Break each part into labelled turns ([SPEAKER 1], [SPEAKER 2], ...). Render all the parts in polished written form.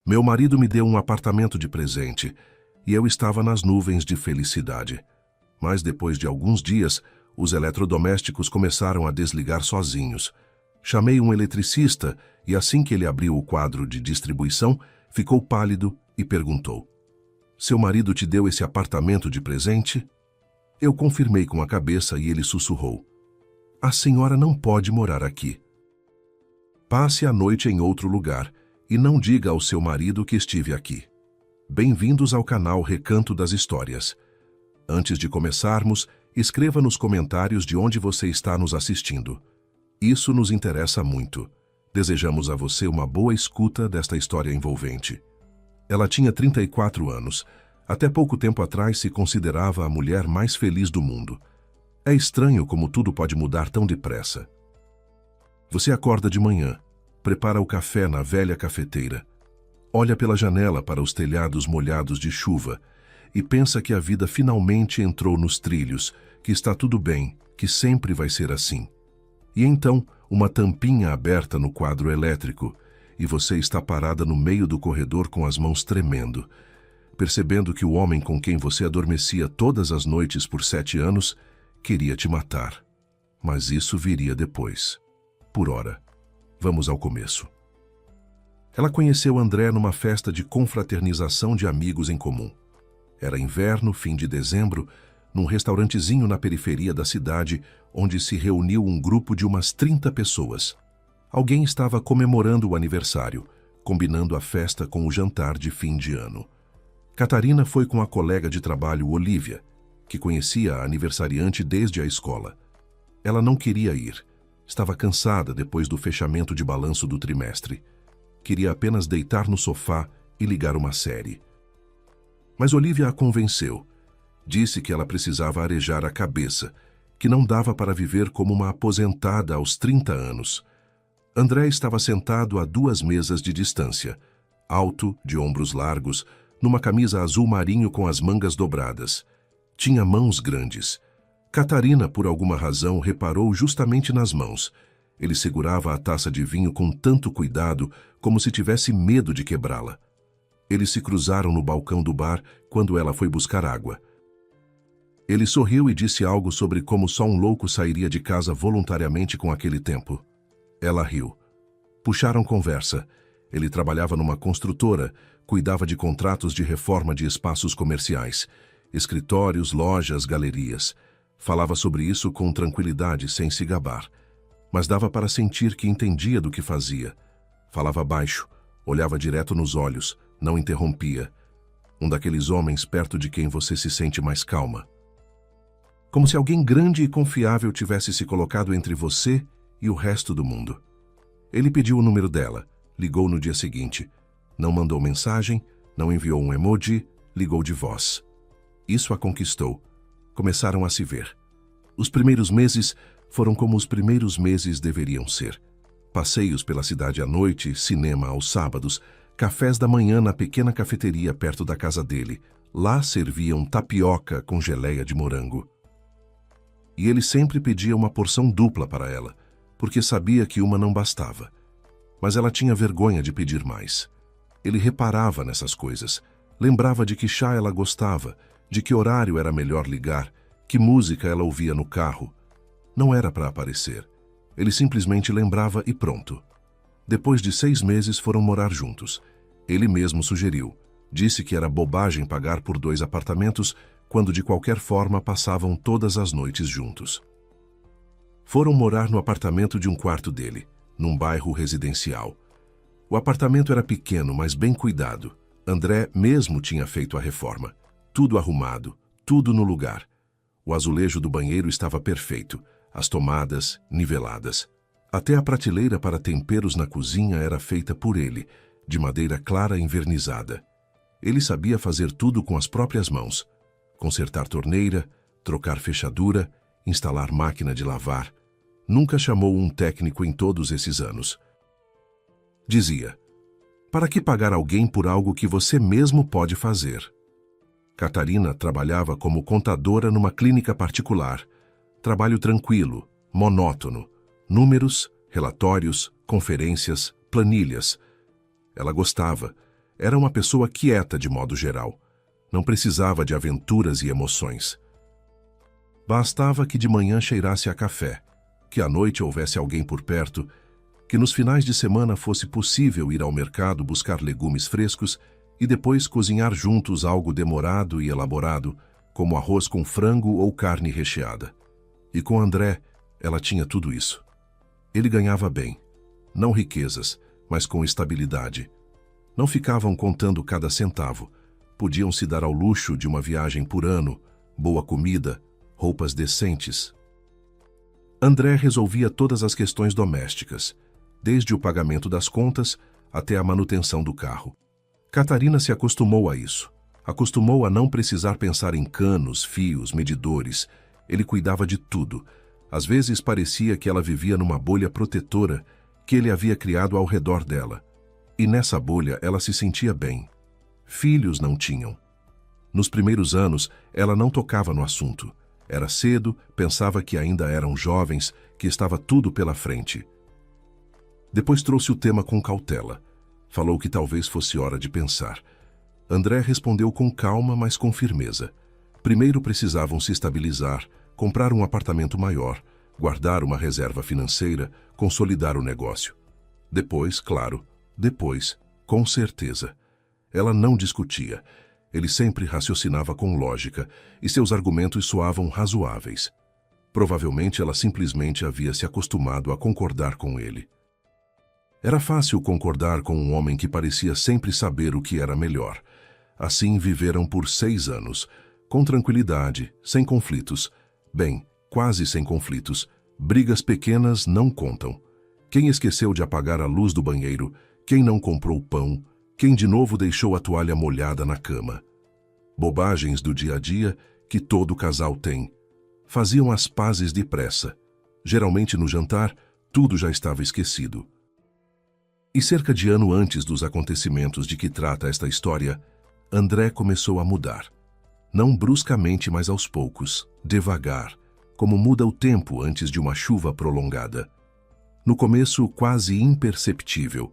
[SPEAKER 1] Meu marido me deu um apartamento de presente e eu estava nas nuvens de felicidade. Mas depois de alguns dias, os eletrodomésticos começaram a desligar sozinhos. Chamei um eletricista e assim que ele abriu o quadro de distribuição, ficou pálido e perguntou: "Seu marido te deu esse apartamento de presente?" Eu confirmei com a cabeça e ele sussurrou: "A senhora não pode morar aqui. Passe a noite em outro lugar e não diga ao seu marido que estive aqui." Bem-vindos ao canal Recanto das Histórias. Antes de começarmos, escreva nos comentários de onde você está nos assistindo. Isso nos interessa muito. Desejamos a você uma boa escuta desta história envolvente. Ela tinha 34 anos. Até pouco tempo atrás se considerava a mulher mais feliz do mundo. É estranho como tudo pode mudar tão depressa. Você acorda de manhã, prepara o café na velha cafeteira, olha pela janela para os telhados molhados de chuva e pensa que a vida finalmente entrou nos trilhos, que está tudo bem, que sempre vai ser assim. E então, uma tampinha aberta no quadro elétrico e você está parada no meio do corredor com as mãos tremendo, percebendo que o homem com quem você adormecia todas as noites por 7 anos queria te matar. Mas isso viria depois. Por ora, vamos ao começo. Ela conheceu André numa festa de confraternização de amigos em comum. Era inverno, fim de dezembro, num restaurantezinho na periferia da cidade, onde se reuniu um grupo de umas 30 pessoas. Alguém estava comemorando o aniversário, combinando a festa com o jantar de fim de ano. Catarina foi com a colega de trabalho Olívia, que conhecia a aniversariante desde a escola. Ela não queria ir. Estava cansada depois do fechamento de balanço do trimestre. Queria apenas deitar no sofá e ligar uma série. Mas Olívia a convenceu. Disse que ela precisava arejar a cabeça, que não dava para viver como uma aposentada aos 30 anos. André estava sentado a 2 mesas de distância, alto, de ombros largos, numa camisa azul marinho com as mangas dobradas. Tinha mãos grandes. Catarina, por alguma razão, reparou justamente nas mãos. Ele segurava a taça de vinho com tanto cuidado, como se tivesse medo de quebrá-la. Eles se cruzaram no balcão do bar quando ela foi buscar água. Ele sorriu e disse algo sobre como só um louco sairia de casa voluntariamente com aquele tempo. Ela riu. Puxaram conversa. Ele trabalhava numa construtora, cuidava de contratos de reforma de espaços comerciais, escritórios, lojas, galerias. Falava sobre isso com tranquilidade, sem se gabar. Mas dava para sentir que entendia do que fazia. Falava baixo, olhava direto nos olhos, não interrompia. Um daqueles homens perto de quem você se sente mais calma. Como se alguém grande e confiável tivesse se colocado entre você e o resto do mundo. Ele pediu o número dela, ligou no dia seguinte. Não mandou mensagem, não enviou um emoji, ligou de voz. Isso a conquistou. Começaram a se ver. Os primeiros meses foram como os primeiros meses deveriam ser. Passeios pela cidade à noite, cinema aos sábados, cafés da manhã na pequena cafeteria perto da casa dele. Lá serviam tapioca com geleia de morango. E ele sempre pedia uma porção dupla para ela, porque sabia que uma não bastava. Mas ela tinha vergonha de pedir mais. Ele reparava nessas coisas, lembrava de que chá ela gostava, de que horário era melhor ligar, que música ela ouvia no carro. Não era para aparecer. Ele simplesmente lembrava e pronto. Depois de 6 meses foram morar juntos. Ele mesmo sugeriu. Disse que era bobagem pagar por 2 apartamentos, quando de qualquer forma passavam todas as noites juntos. Foram morar no apartamento de um quarto dele, num bairro residencial. O apartamento era pequeno, mas bem cuidado. André mesmo tinha feito a reforma. Tudo arrumado, tudo no lugar. O azulejo do banheiro estava perfeito, as tomadas niveladas. Até a prateleira para temperos na cozinha era feita por ele, de madeira clara envernizada. Ele sabia fazer tudo com as próprias mãos. Consertar torneira, trocar fechadura, instalar máquina de lavar. Nunca chamou um técnico em todos esses anos. Dizia: "Para que pagar alguém por algo que você mesmo pode fazer?" Catarina trabalhava como contadora numa clínica particular. Trabalho tranquilo, monótono. Números, relatórios, conferências, planilhas. Ela gostava. Era uma pessoa quieta de modo geral. Não precisava de aventuras e emoções. Bastava que de manhã cheirasse a café, que à noite houvesse alguém por perto, que nos finais de semana fosse possível ir ao mercado buscar legumes frescos e depois cozinhar juntos algo demorado e elaborado, como arroz com frango ou carne recheada. E com André, ela tinha tudo isso. Ele ganhava bem, não riquezas, mas com estabilidade. Não ficavam contando cada centavo, podiam se dar ao luxo de uma viagem por ano, boa comida, roupas decentes. André resolvia todas as questões domésticas, desde o pagamento das contas até a manutenção do carro. Catarina se acostumou a isso. Acostumou a não precisar pensar em canos, fios, medidores. Ele cuidava de tudo. Às vezes parecia que ela vivia numa bolha protetora que ele havia criado ao redor dela. E nessa bolha ela se sentia bem. Filhos não tinham. Nos primeiros anos, ela não tocava no assunto. Era cedo, pensava que ainda eram jovens, que estava tudo pela frente. Depois trouxe o tema com cautela. Falou que talvez fosse hora de pensar. André respondeu com calma, mas com firmeza. Primeiro precisavam se estabilizar, comprar um apartamento maior, guardar uma reserva financeira, consolidar o negócio. Depois, claro, depois, com certeza. Ela não discutia. Ele sempre raciocinava com lógica e seus argumentos soavam razoáveis. Provavelmente ela simplesmente havia se acostumado a concordar com ele. Era fácil concordar com um homem que parecia sempre saber o que era melhor. Assim viveram por 6 anos, com tranquilidade, sem conflitos. Bem, quase sem conflitos. Brigas pequenas não contam. Quem esqueceu de apagar a luz do banheiro, quem não comprou pão, quem de novo deixou a toalha molhada na cama. Bobagens do dia a dia que todo casal tem. Faziam as pazes depressa. Geralmente no jantar, tudo já estava esquecido. E cerca de ano antes dos acontecimentos de que trata esta história, André começou a mudar. Não bruscamente, mas aos poucos, devagar, como muda o tempo antes de uma chuva prolongada. No começo, quase imperceptível.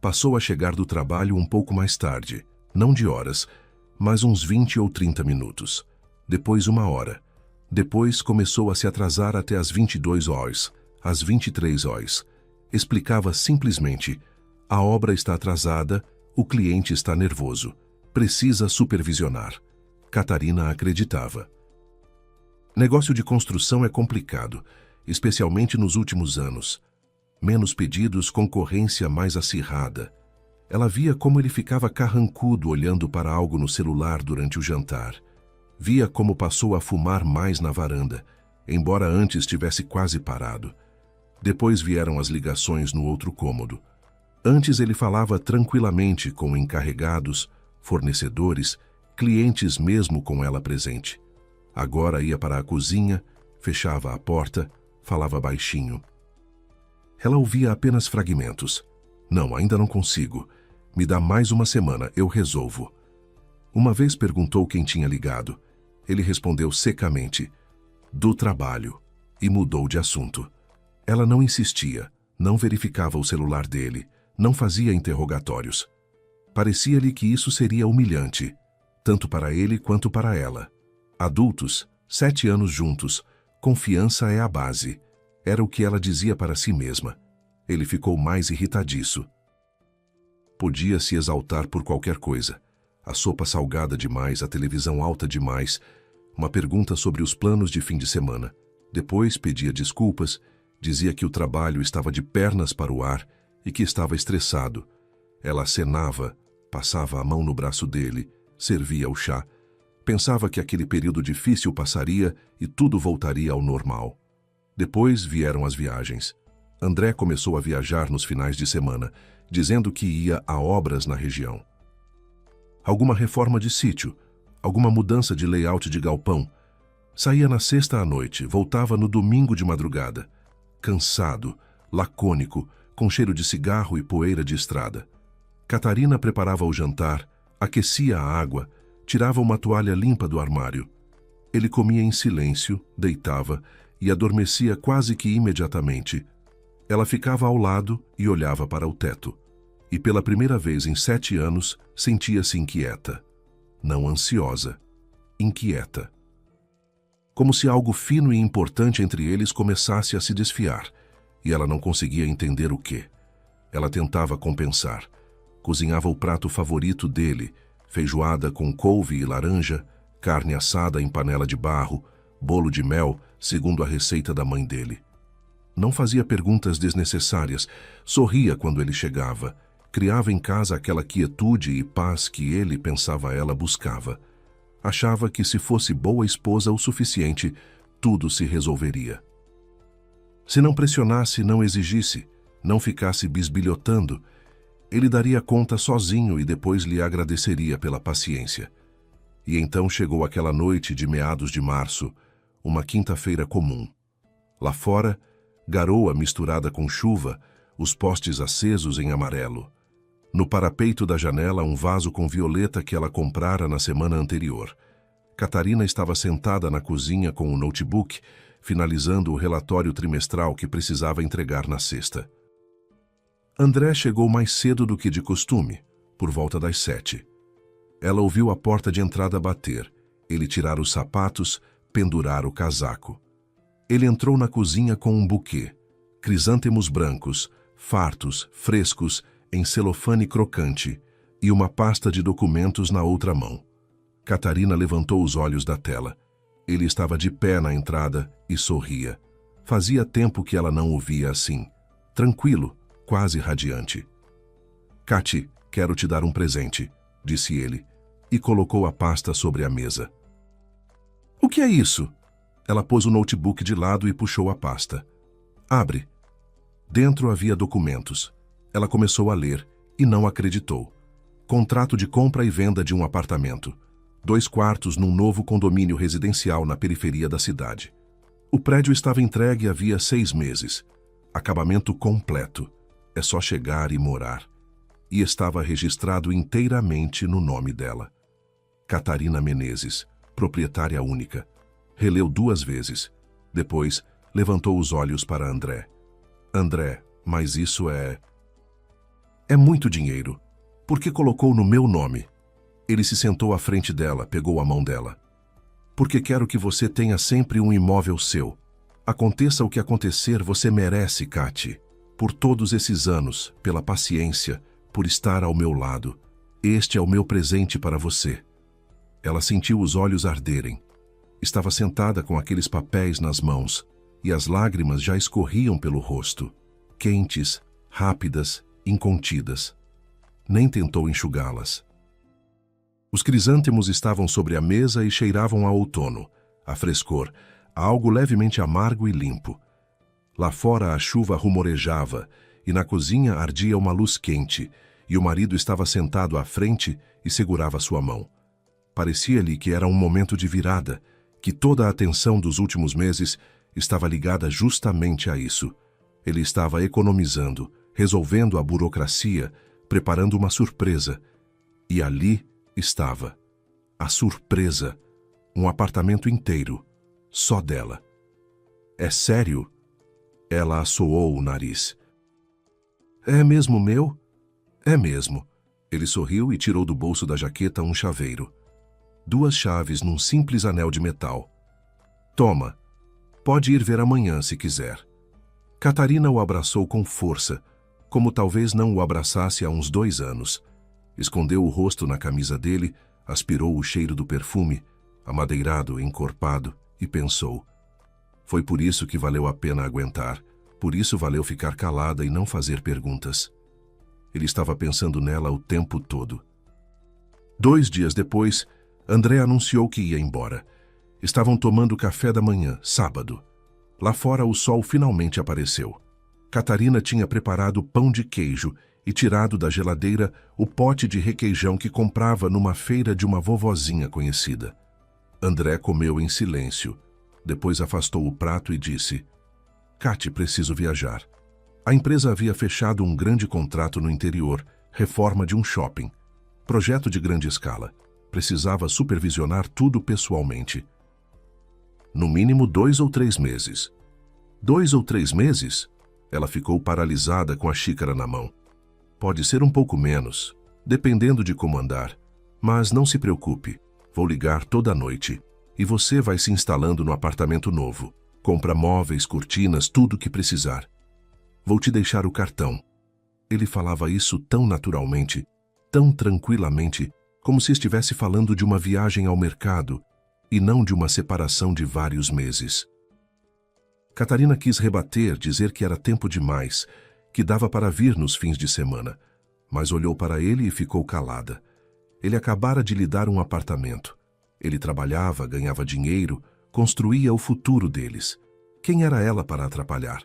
[SPEAKER 1] Passou a chegar do trabalho um pouco mais tarde, não de horas, mas uns 20 ou 30 minutos. Depois 1 hora. Depois começou a se atrasar até às 22 horas, às 23 horas. Explicava simplesmente: a obra está atrasada, o cliente está nervoso, precisa supervisionar. Catarina acreditava. Negócio de construção é complicado, especialmente nos últimos anos. Menos pedidos, concorrência mais acirrada. Ela via como ele ficava carrancudo olhando para algo no celular durante o jantar. Via como passou a fumar mais na varanda, embora antes tivesse quase parado. Depois vieram as ligações no outro cômodo. Antes ele falava tranquilamente com encarregados, fornecedores, clientes mesmo com ela presente. Agora ia para a cozinha, fechava a porta, falava baixinho. Ela ouvia apenas fragmentos. Não, ainda não consigo. Me dá mais 1 semana, eu resolvo. Uma vez perguntou quem tinha ligado. Ele respondeu secamente: do trabalho, e mudou de assunto. Ela não insistia, não verificava o celular dele, não fazia interrogatórios. Parecia-lhe que isso seria humilhante, tanto para ele quanto para ela. Adultos, 7 anos juntos, confiança é a base. Era o que ela dizia para si mesma. Ele ficou mais irritadiço. Podia se exaltar por qualquer coisa. A sopa salgada demais, a televisão alta demais, uma pergunta sobre os planos de fim de semana. Depois pedia desculpas, dizia que o trabalho estava de pernas para o ar e que estava estressado. Ela acenava, passava a mão no braço dele, servia o chá. Pensava que aquele período difícil passaria e tudo voltaria ao normal. Depois vieram as viagens. André começou a viajar nos finais de semana, dizendo que ia a obras na região. Alguma reforma de sítio, alguma mudança de layout de galpão. Saía na sexta à noite, voltava no domingo de madrugada. Cansado, lacônico, com cheiro de cigarro e poeira de estrada. Catarina preparava o jantar, aquecia a água, tirava uma toalha limpa do armário. Ele comia em silêncio, deitava e adormecia quase que imediatamente. Ela ficava ao lado e olhava para o teto. e pela primeira vez em 7 anos sentia-se inquieta. Não ansiosa, inquieta. Como se algo fino e importante entre eles começasse a se desfiar, e ela não conseguia entender o quê. Ela tentava compensar. Cozinhava o prato favorito dele, feijoada com couve e laranja, carne assada em panela de barro, bolo de mel, segundo a receita da mãe dele. Não fazia perguntas desnecessárias, sorria quando ele chegava, criava em casa aquela quietude e paz que ele, pensava ela, buscava. Achava que se fosse boa esposa o suficiente, tudo se resolveria. Se não pressionasse, não exigisse, não ficasse bisbilhotando, ele daria conta sozinho e depois lhe agradeceria pela paciência. E então chegou aquela noite de meados de março, uma quinta-feira comum. Lá fora, garoa misturada com chuva, os postes acesos em amarelo. No parapeito da janela, um vaso com violeta que ela comprara na semana anterior. Catarina estava sentada na cozinha com o notebook, finalizando o relatório trimestral que precisava entregar na sexta. André chegou mais cedo do que de costume, por volta das 7. Ela ouviu a porta de entrada bater, ele tirar os sapatos, pendurar o casaco. Ele entrou na cozinha com um buquê, crisântemos brancos, fartos, frescos, em celofane crocante, e uma pasta de documentos na outra mão. Catarina levantou os olhos da tela. Ele estava de pé na entrada e sorria. Fazia tempo que ela não o via assim. Tranquilo, quase radiante. "Cati, quero te dar um presente", disse ele, e colocou a pasta sobre a mesa. "O que é isso?" Ela pôs o notebook de lado e puxou a pasta. "Abre." Dentro havia documentos. Ela começou a ler e não acreditou. Contrato de compra e venda de um apartamento. 2 quartos num novo condomínio residencial na periferia da cidade. O prédio estava entregue havia 6 meses. Acabamento completo. É só chegar e morar. E estava registrado inteiramente no nome dela. Catarina Menezes, proprietária única. Releu 2 vezes. Depois, levantou os olhos para André. "André, mas isso é muito dinheiro. Por que colocou no meu nome?" Ele se sentou à frente dela, pegou a mão dela. "Porque quero que você tenha sempre um imóvel seu. Aconteça o que acontecer, você merece, Cati. Por todos esses anos, pela paciência, por estar ao meu lado. Este é o meu presente para você." Ela sentiu os olhos arderem. Estava sentada com aqueles papéis nas mãos, e as lágrimas já escorriam pelo rosto, quentes, rápidas, incontidas. Nem tentou enxugá-las. Os crisântemos estavam sobre a mesa e cheiravam a outono, a frescor, a algo levemente amargo e limpo. Lá fora a chuva rumorejava, e na cozinha ardia uma luz quente, e o marido estava sentado à frente e segurava sua mão. Parecia-lhe que era um momento de virada, que toda a atenção dos últimos meses estava ligada justamente a isso. Ele estava economizando, resolvendo a burocracia, preparando uma surpresa. E ali estava. A surpresa. Um apartamento inteiro. Só dela. "É sério?" Ela assoou o nariz. "É mesmo meu?" "É mesmo." Ele sorriu e tirou do bolso da jaqueta um chaveiro. 2 chaves num simples anel de metal. "Toma. Pode ir ver amanhã se quiser." Catarina o abraçou com força, como talvez não o abraçasse há uns 2 anos. Escondeu o rosto na camisa dele, aspirou o cheiro do perfume, amadeirado, encorpado, e pensou. Foi por isso que valeu a pena aguentar, por isso valeu ficar calada e não fazer perguntas. Ele estava pensando nela o tempo todo. 2 dias depois, André anunciou que ia embora. Estavam tomando café da manhã, sábado. Lá fora o sol finalmente apareceu. Catarina tinha preparado pão de queijo e tirado da geladeira o pote de requeijão que comprava numa feira de uma vovozinha conhecida. André comeu em silêncio. Depois afastou o prato e disse: "Cati, preciso viajar." A empresa havia fechado um grande contrato no interior, reforma de um shopping. Projeto de grande escala. Precisava supervisionar tudo pessoalmente. No mínimo 2 ou 3 meses. 2 ou 3 meses? Ela ficou paralisada com a xícara na mão. Pode ser um pouco menos, dependendo de como andar. Mas não se preocupe, vou ligar toda noite e você vai se instalando no apartamento novo. Compra móveis, cortinas, tudo o que precisar. Vou te deixar o cartão. Ele falava isso tão naturalmente, tão tranquilamente, como se estivesse falando de uma viagem ao mercado e não de uma separação de vários meses. Catarina quis rebater, dizer que era tempo demais, que dava para vir nos fins de semana, mas olhou para ele e ficou calada. Ele acabara de lhe dar um apartamento. Ele trabalhava, ganhava dinheiro, construía o futuro deles. Quem era ela para atrapalhar?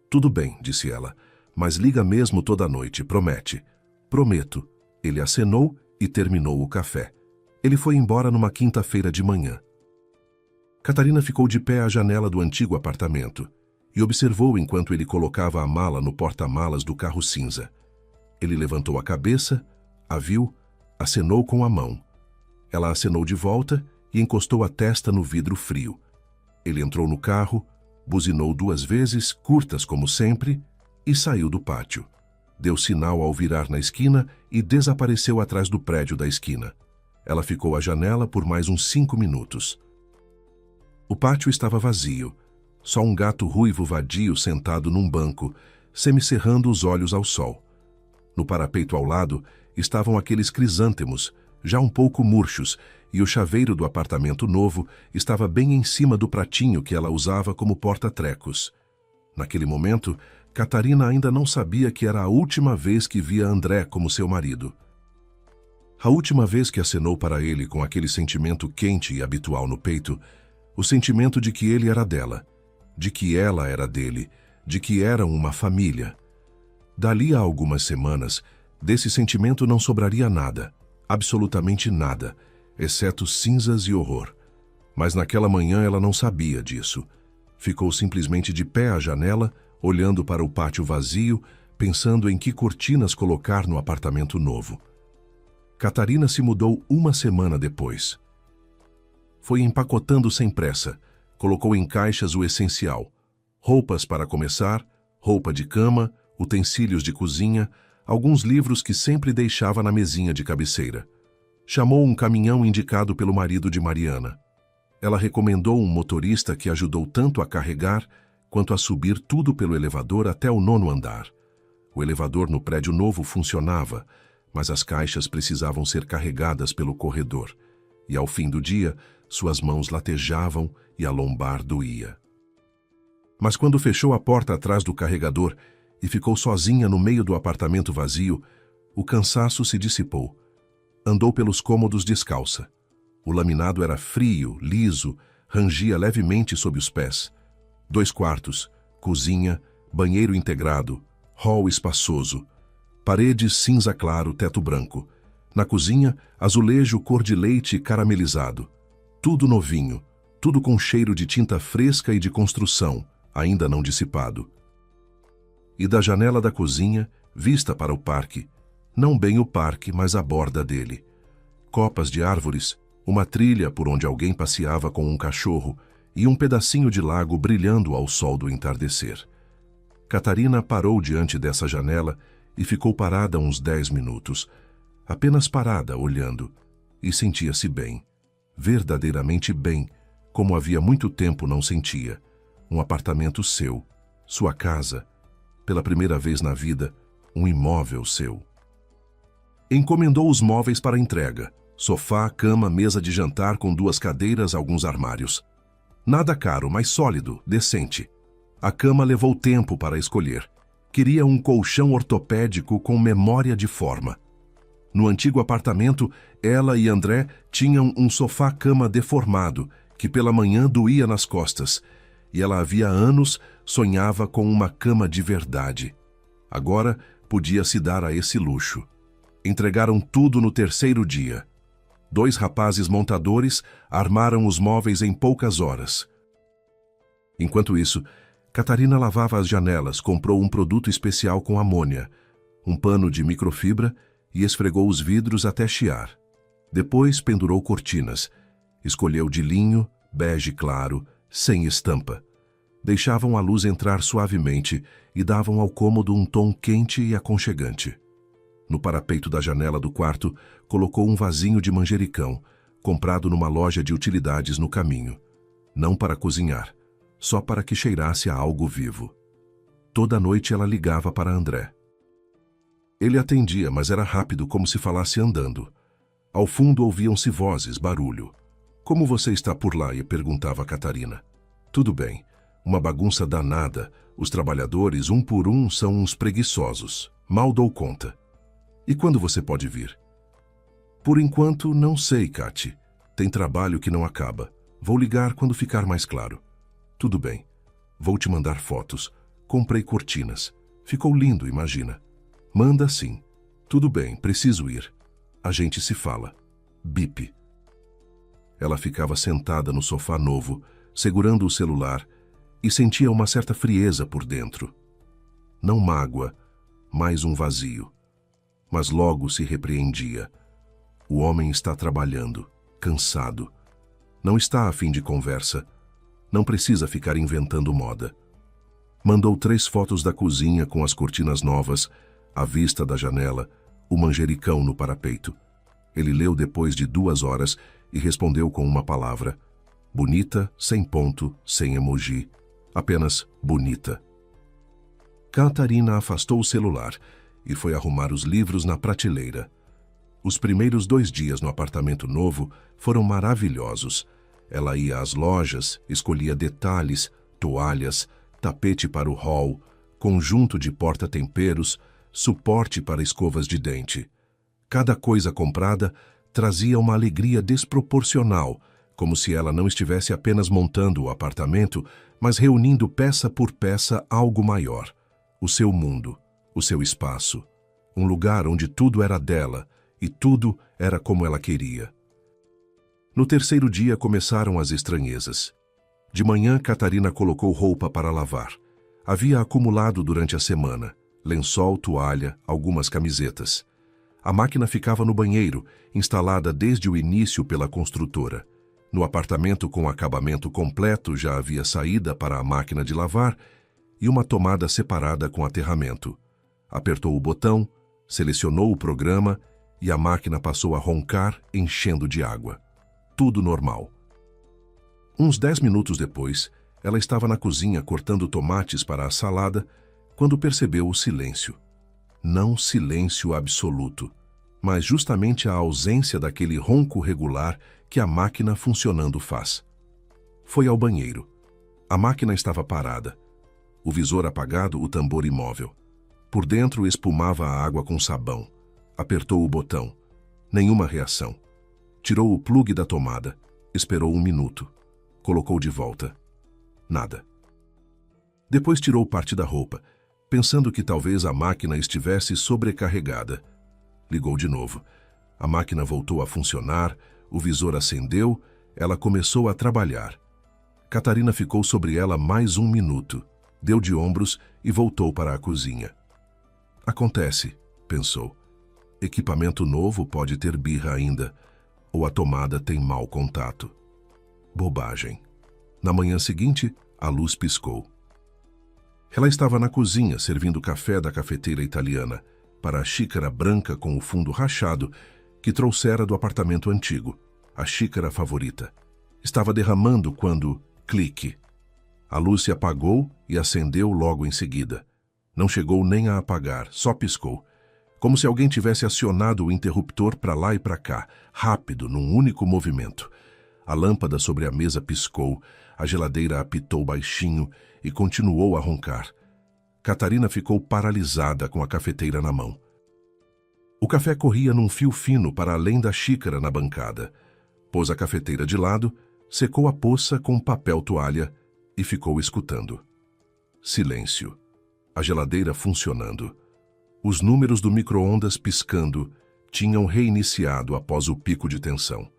[SPEAKER 1] Tudo bem, disse ela, mas liga mesmo toda noite, promete. Prometo. Ele acenou e terminou o café. Ele foi embora numa quinta-feira de manhã. Catarina ficou de pé à janela do antigo apartamento e observou enquanto ele colocava a mala no porta-malas do carro cinza. Ele levantou a cabeça, a viu, acenou com a mão. Ela acenou de volta e encostou a testa no vidro frio. Ele entrou no carro, buzinou 2 vezes, curtas como sempre, e saiu do pátio. Deu sinal ao virar na esquina e desapareceu atrás do prédio da esquina. Ela ficou à janela por mais uns 5 minutos. O pátio estava vazio. Só um gato ruivo vadio sentado num banco, semicerrando os olhos ao sol. No parapeito ao lado estavam aqueles crisântemos, já um pouco murchos, e o chaveiro do apartamento novo estava bem em cima do pratinho que ela usava como porta-trecos. Naquele momento, Catarina ainda não sabia que era a última vez que via André como seu marido. A última vez que acenou para ele com aquele sentimento quente e habitual no peito, o sentimento de que ele era dela, de que ela era dele, de que eram uma família. Dali a algumas semanas, desse sentimento não sobraria nada, absolutamente nada, exceto cinzas e horror. Mas naquela manhã ela não sabia disso. Ficou simplesmente de pé à janela, olhando para o pátio vazio, pensando em que cortinas colocar no apartamento novo. Catarina se mudou 1 semana depois. Foi empacotando sem pressa, colocou em caixas o essencial: roupas para começar, roupa de cama, utensílios de cozinha, alguns livros que sempre deixava na mesinha de cabeceira. Chamou um caminhão indicado pelo marido de Mariana. Ela recomendou um motorista que ajudou tanto a carregar quanto a subir tudo pelo elevador até o 9º andar. O elevador no prédio novo funcionava, mas as caixas precisavam ser carregadas pelo corredor, e ao fim do dia, suas mãos latejavam e a lombar doía. Mas quando fechou a porta atrás do carregador e ficou sozinha no meio do apartamento vazio, o cansaço se dissipou. Andou pelos cômodos descalça. O laminado era frio, liso, rangia levemente sob os pés. 2 quartos, cozinha, banheiro integrado, hall espaçoso, paredes cinza claro, teto branco. Na cozinha, azulejo cor de leite caramelizado. Tudo novinho, tudo com cheiro de tinta fresca e de construção, ainda não dissipado. E da janela da cozinha, vista para o parque, não bem o parque, mas a borda dele. Copas de árvores, uma trilha por onde alguém passeava com um cachorro e um pedacinho de lago brilhando ao sol do entardecer. Catarina parou diante dessa janela e ficou parada uns 10 minutos, apenas parada, olhando, e sentia-se bem, verdadeiramente bem, como havia muito tempo não sentia. Um apartamento seu, sua casa, pela primeira vez na vida, um imóvel seu. Encomendou os móveis para entrega: sofá, cama, mesa de jantar com 2 cadeiras, alguns armários. Nada caro, mas sólido, decente. A cama levou tempo para escolher. Queria um colchão ortopédico com memória de forma. No antigo apartamento, ela e André tinham um sofá-cama deformado, que pela manhã doía nas costas, e ela havia anos sonhava com uma cama de verdade. Agora podia se dar a esse luxo. Entregaram tudo no 3º dia. 2 rapazes montadores armaram os móveis em poucas horas. Enquanto isso, Catarina lavava as janelas, comprou um produto especial com amônia, um pano de microfibra e esfregou os vidros até chiar. Depois pendurou cortinas. Escolheu de linho, bege claro, sem estampa. Deixavam a luz entrar suavemente e davam ao cômodo um tom quente e aconchegante. No parapeito da janela do quarto, colocou um vasinho de manjericão, comprado numa loja de utilidades no caminho. Não para cozinhar, só para que cheirasse a algo vivo. Toda noite ela ligava para André. Ele atendia, mas era rápido, como se falasse andando. Ao fundo ouviam-se vozes, barulho. Como você está por lá? Perguntava Catarina. Tudo bem. Uma bagunça danada. Os trabalhadores, um por um, são uns preguiçosos. Mal dou conta. E quando você pode vir? Por enquanto, não sei, Cati. Tem trabalho que não acaba. Vou ligar quando ficar mais claro. Tudo bem. Vou te mandar fotos. Comprei cortinas. Ficou lindo, imagina. Manda sim. Tudo bem, preciso ir. A gente se fala. Bip. Ela ficava sentada no sofá novo, segurando o celular, e sentia uma certa frieza por dentro. Não mágoa, mais um vazio. Mas logo se repreendia. O homem está trabalhando, cansado. Não está a fim de conversa. Não precisa ficar inventando moda. Mandou 3 fotos da cozinha com as cortinas novas, a vista da janela, o manjericão no parapeito. Ele leu depois de 2 horas e respondeu com uma palavra. Bonita, sem ponto, sem emoji. Apenas bonita. Catarina afastou o celular e foi arrumar os livros na prateleira. Os primeiros 2 dias no apartamento novo foram maravilhosos. Ela ia às lojas, escolhia detalhes, toalhas, tapete para o hall, conjunto de porta-temperos, suporte para escovas de dente. Cada coisa comprada trazia uma alegria desproporcional, como se ela não estivesse apenas montando o apartamento, mas reunindo peça por peça algo maior. O seu mundo, o seu espaço. Um lugar onde tudo era dela e tudo era como ela queria. No 3º dia começaram as estranhezas. De manhã, Catarina colocou roupa para lavar. Havia acumulado durante a semana lençol, toalha, algumas camisetas. A máquina ficava no banheiro, instalada desde o início pela construtora. No apartamento com acabamento completo já havia saída para a máquina de lavar e uma tomada separada com aterramento. Apertou o botão, selecionou o programa e a máquina passou a roncar, enchendo de água. Tudo normal. Uns 10 minutos depois, ela estava na cozinha cortando tomates para a salada, quando percebeu o silêncio. Não silêncio absoluto, mas justamente a ausência daquele ronco regular que a máquina funcionando faz. Foi ao banheiro. A máquina estava parada. O visor apagado, o tambor imóvel. Por dentro espumava a água com sabão. Apertou o botão. Nenhuma reação. Tirou o plugue da tomada. Esperou 1 minuto. Colocou de volta. Nada. Depois tirou parte da roupa, pensando que talvez a máquina estivesse sobrecarregada. Ligou de novo. A máquina voltou a funcionar, o visor acendeu, ela começou a trabalhar. Catarina ficou sobre ela mais 1 minuto, deu de ombros e voltou para a cozinha. Acontece, pensou. Equipamento novo pode ter birra ainda, ou a tomada tem mau contato. Bobagem. Na manhã seguinte, a luz piscou. Ela estava na cozinha servindo café da cafeteira italiana para a xícara branca com o fundo rachado que trouxera do apartamento antigo, a xícara favorita. Estava derramando quando, clique. A luz se apagou e acendeu logo em seguida. Não chegou nem a apagar, só piscou. Como se alguém tivesse acionado o interruptor para lá e para cá, rápido, num único movimento. A lâmpada sobre a mesa piscou, a geladeira apitou baixinho e continuou a roncar. Catarina ficou paralisada com a cafeteira na mão. O café corria num fio fino para além da xícara na bancada. Pôs a cafeteira de lado, secou a poça com papel toalha e ficou escutando. Silêncio. A geladeira funcionando. Os números do micro-ondas piscando tinham reiniciado após o pico de tensão.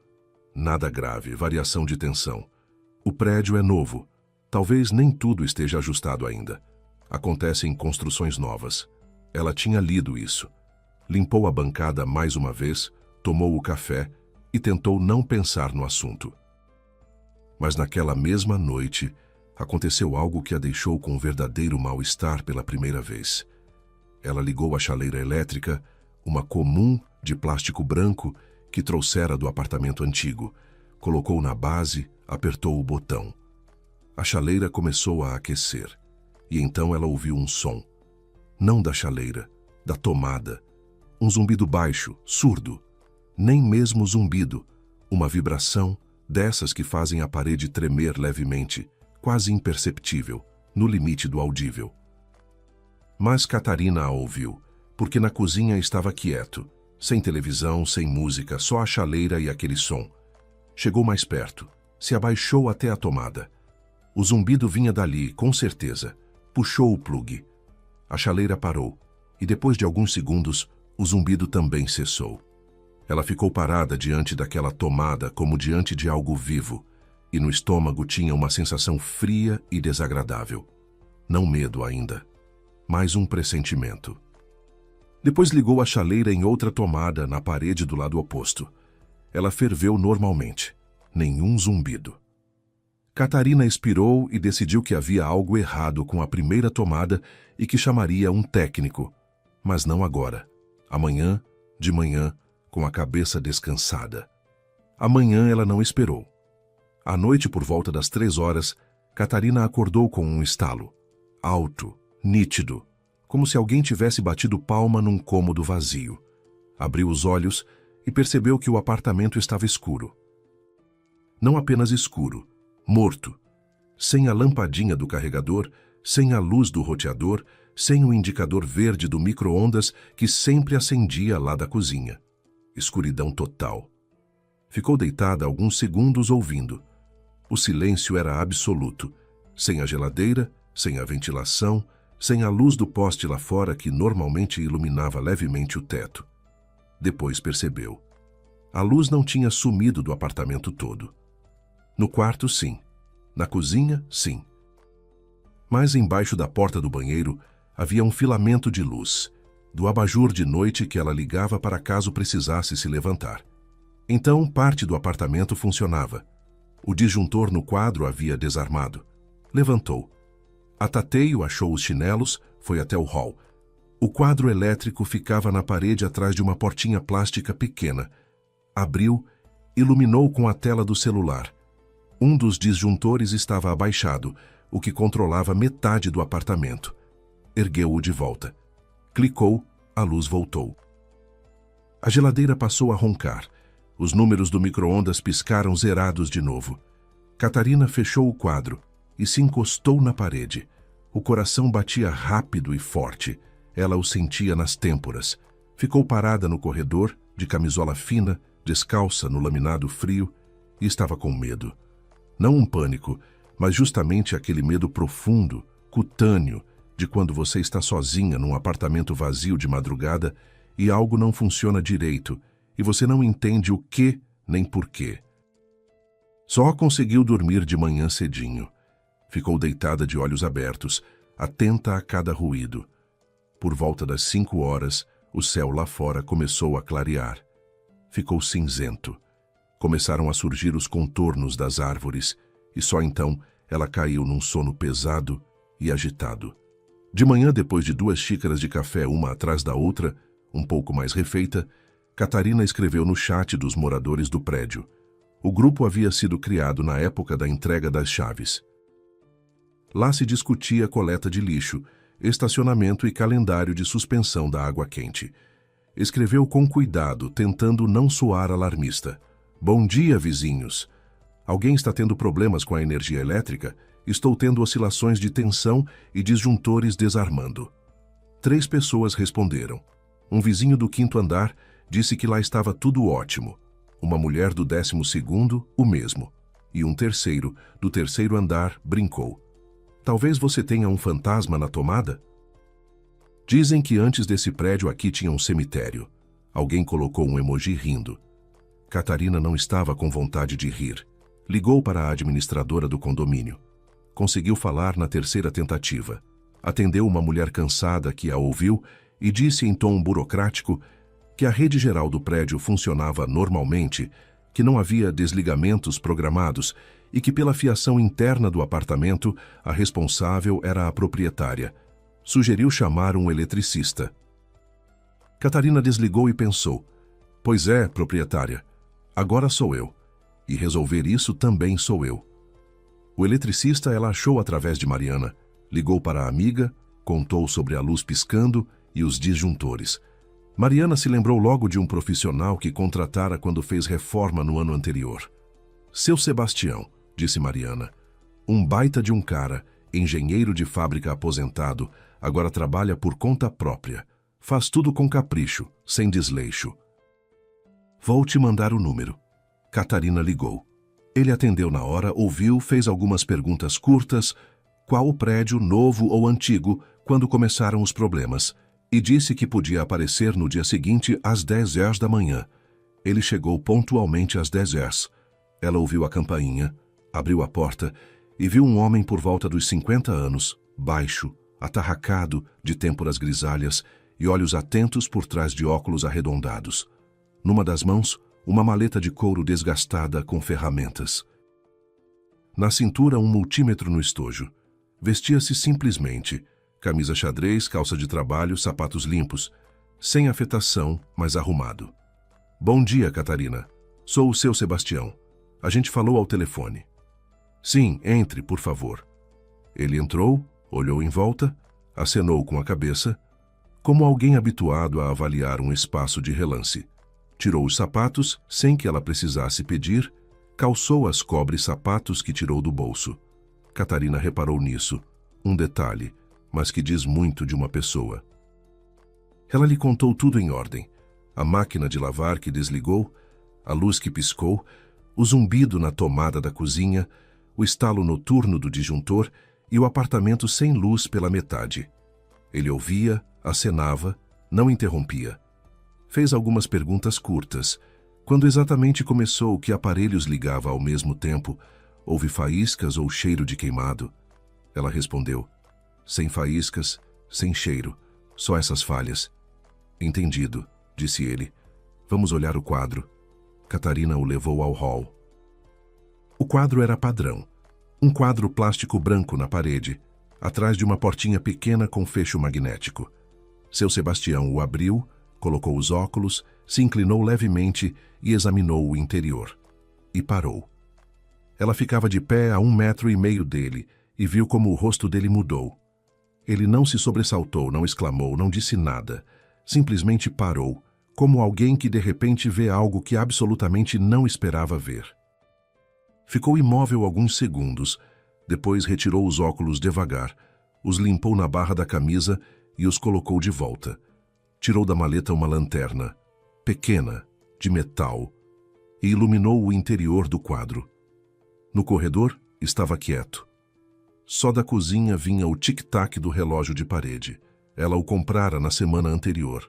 [SPEAKER 1] Nada grave, variação de tensão. O prédio é novo. Talvez nem tudo esteja ajustado ainda. Acontecem construções novas. Ela tinha lido isso. Limpou a bancada mais uma vez, tomou o café e tentou não pensar no assunto. Mas naquela mesma noite, aconteceu algo que a deixou com um verdadeiro mal-estar pela primeira vez. Ela ligou a chaleira elétrica, uma comum de plástico branco que trouxera do apartamento antigo. Colocou na base, apertou o botão. A chaleira começou a aquecer, e então ela ouviu um som. Não da chaleira, da tomada. Um zumbido baixo, surdo. Nem mesmo zumbido, uma vibração dessas que fazem a parede tremer levemente, quase imperceptível, no limite do audível. Mas Catarina a ouviu, porque na cozinha estava quieto, sem televisão, sem música, só a chaleira e aquele som. Chegou mais perto, se abaixou até a tomada. O zumbido vinha dali, com certeza. Puxou o plugue. A chaleira parou, e depois de alguns segundos, o zumbido também cessou. Ela ficou parada diante daquela tomada como diante de algo vivo, e no estômago tinha uma sensação fria e desagradável. Não medo ainda, mas um pressentimento. Depois ligou a chaleira em outra tomada na parede do lado oposto. Ela ferveu normalmente. Nenhum zumbido. Catarina expirou e decidiu que havia algo errado com a primeira tomada e que chamaria um técnico. Mas não agora. Amanhã, de manhã, com a cabeça descansada. Amanhã ela não esperou. À noite, por volta das 3 horas, Catarina acordou com um estalo. Alto, nítido, como se alguém tivesse batido palma num cômodo vazio. Abriu os olhos e percebeu que o apartamento estava escuro. Não apenas escuro, morto. Sem a lampadinha do carregador, sem a luz do roteador, sem o indicador verde do micro-ondas que sempre acendia lá da cozinha. Escuridão total. Ficou deitada alguns segundos ouvindo. O silêncio era absoluto, sem a geladeira, sem a ventilação, sem a luz do poste lá fora que normalmente iluminava levemente o teto. Depois percebeu. A luz não tinha sumido do apartamento todo. No quarto, sim. Na cozinha, sim. Mas embaixo da porta do banheiro havia um filamento de luz, do abajur de noite que ela ligava para caso precisasse se levantar. Então, parte do apartamento funcionava. O disjuntor no quadro havia desarmado. Levantou. A tateio achou os chinelos, foi até o hall. O quadro elétrico ficava na parede atrás de uma portinha plástica pequena. Abriu, iluminou com a tela do celular. Um dos disjuntores estava abaixado, o que controlava metade do apartamento. Ergueu-o de volta. Clicou, a luz voltou. A geladeira passou a roncar. Os números do micro-ondas piscaram zerados de novo. Catarina fechou o quadro e se encostou na parede. O coração batia rápido e forte. Ela o sentia nas têmporas. Ficou parada no corredor, de camisola fina, descalça no laminado frio, e estava com medo. Não um pânico, mas justamente aquele medo profundo, cutâneo, de quando você está sozinha num apartamento vazio de madrugada e algo não funciona direito e você não entende o que nem porquê. Só conseguiu dormir de manhã cedinho. Ficou deitada de olhos abertos, atenta a cada ruído. Por volta das 5 horas, o céu lá fora começou a clarear. Ficou cinzento. Começaram a surgir os contornos das árvores, e só então ela caiu num sono pesado e agitado. De manhã, depois de 2 xícaras de café uma atrás da outra, um pouco mais refeita, Catarina escreveu no chat dos moradores do prédio. O grupo havia sido criado na época da entrega das chaves. Lá se discutia coleta de lixo, estacionamento e calendário de suspensão da água quente. Escreveu com cuidado, tentando não soar alarmista. Bom dia, vizinhos. Alguém está tendo problemas com a energia elétrica? Estou tendo oscilações de tensão e disjuntores desarmando. 3 pessoas responderam. Um vizinho do 5º andar disse que lá estava tudo ótimo. Uma mulher do 12º, o mesmo. E um terceiro, do 3º andar, brincou. Talvez você tenha um fantasma na tomada? Dizem que antes desse prédio aqui tinha um cemitério. Alguém colocou um emoji rindo. Catarina não estava com vontade de rir. Ligou para a administradora do condomínio. Conseguiu falar na 3ª tentativa. Atendeu uma mulher cansada que a ouviu e disse em tom burocrático que a rede geral do prédio funcionava normalmente, que não havia desligamentos programados e que pela fiação interna do apartamento a responsável era a proprietária. Sugeriu chamar um eletricista. Catarina desligou e pensou: pois é, proprietária, agora sou eu. E resolver isso também sou eu. O eletricista ela achou através de Mariana, ligou para a amiga, contou sobre a luz piscando e os disjuntores. Mariana se lembrou logo de um profissional que contratara quando fez reforma no ano anterior. Seu Sebastião, disse Mariana, um baita de um cara, engenheiro de fábrica aposentado, agora trabalha por conta própria. Faz tudo com capricho, sem desleixo. Vou te mandar o número. Catarina ligou. Ele atendeu na hora, ouviu, fez algumas perguntas curtas, qual o prédio, novo ou antigo, quando começaram os problemas, e disse que podia aparecer no dia seguinte às 10 horas da manhã. Ele chegou pontualmente às 10 horas. Ela ouviu a campainha, abriu a porta e viu um homem por volta dos 50 anos, baixo, atarracado, de têmporas grisalhas e olhos atentos por trás de óculos arredondados. Numa das mãos, uma maleta de couro desgastada com ferramentas. Na cintura, um multímetro no estojo. Vestia-se simplesmente, camisa xadrez, calça de trabalho, sapatos limpos, sem afetação, mas arrumado. Bom dia, Catarina. Sou o seu Sebastião. A gente falou ao telefone. Sim, entre, por favor. Ele entrou, olhou em volta, acenou com a cabeça, como alguém habituado a avaliar um espaço de relance. Tirou os sapatos, sem que ela precisasse pedir, calçou as cobre-sapatos que tirou do bolso. Catarina reparou nisso, um detalhe, mas que diz muito de uma pessoa. Ela lhe contou tudo em ordem. A máquina de lavar que desligou, a luz que piscou, o zumbido na tomada da cozinha, o estalo noturno do disjuntor e o apartamento sem luz pela metade. Ele ouvia, acenava, não interrompia. Fez algumas perguntas curtas. Quando exatamente começou, que aparelhos ligava ao mesmo tempo? Houve faíscas ou cheiro de queimado? Ela respondeu: sem faíscas, sem cheiro, só essas falhas. Entendido, disse ele. Vamos olhar o quadro. Catarina o levou ao hall. O quadro era padrão. Um quadro plástico branco na parede, atrás de uma portinha pequena com fecho magnético. Seu Sebastião o abriu, colocou os óculos, se inclinou levemente e examinou o interior. E parou. Ela ficava de pé a 1,5 metro dele e viu como o rosto dele mudou. Ele não se sobressaltou, não exclamou, não disse nada. Simplesmente parou, como alguém que de repente vê algo que absolutamente não esperava ver. Ficou imóvel alguns segundos, depois retirou os óculos devagar, os limpou na barra da camisa e os colocou de volta. Tirou da maleta uma lanterna, pequena, de metal, e iluminou o interior do quadro. No corredor, estava quieto. Só da cozinha vinha o tic-tac do relógio de parede. Ela o comprara na semana anterior.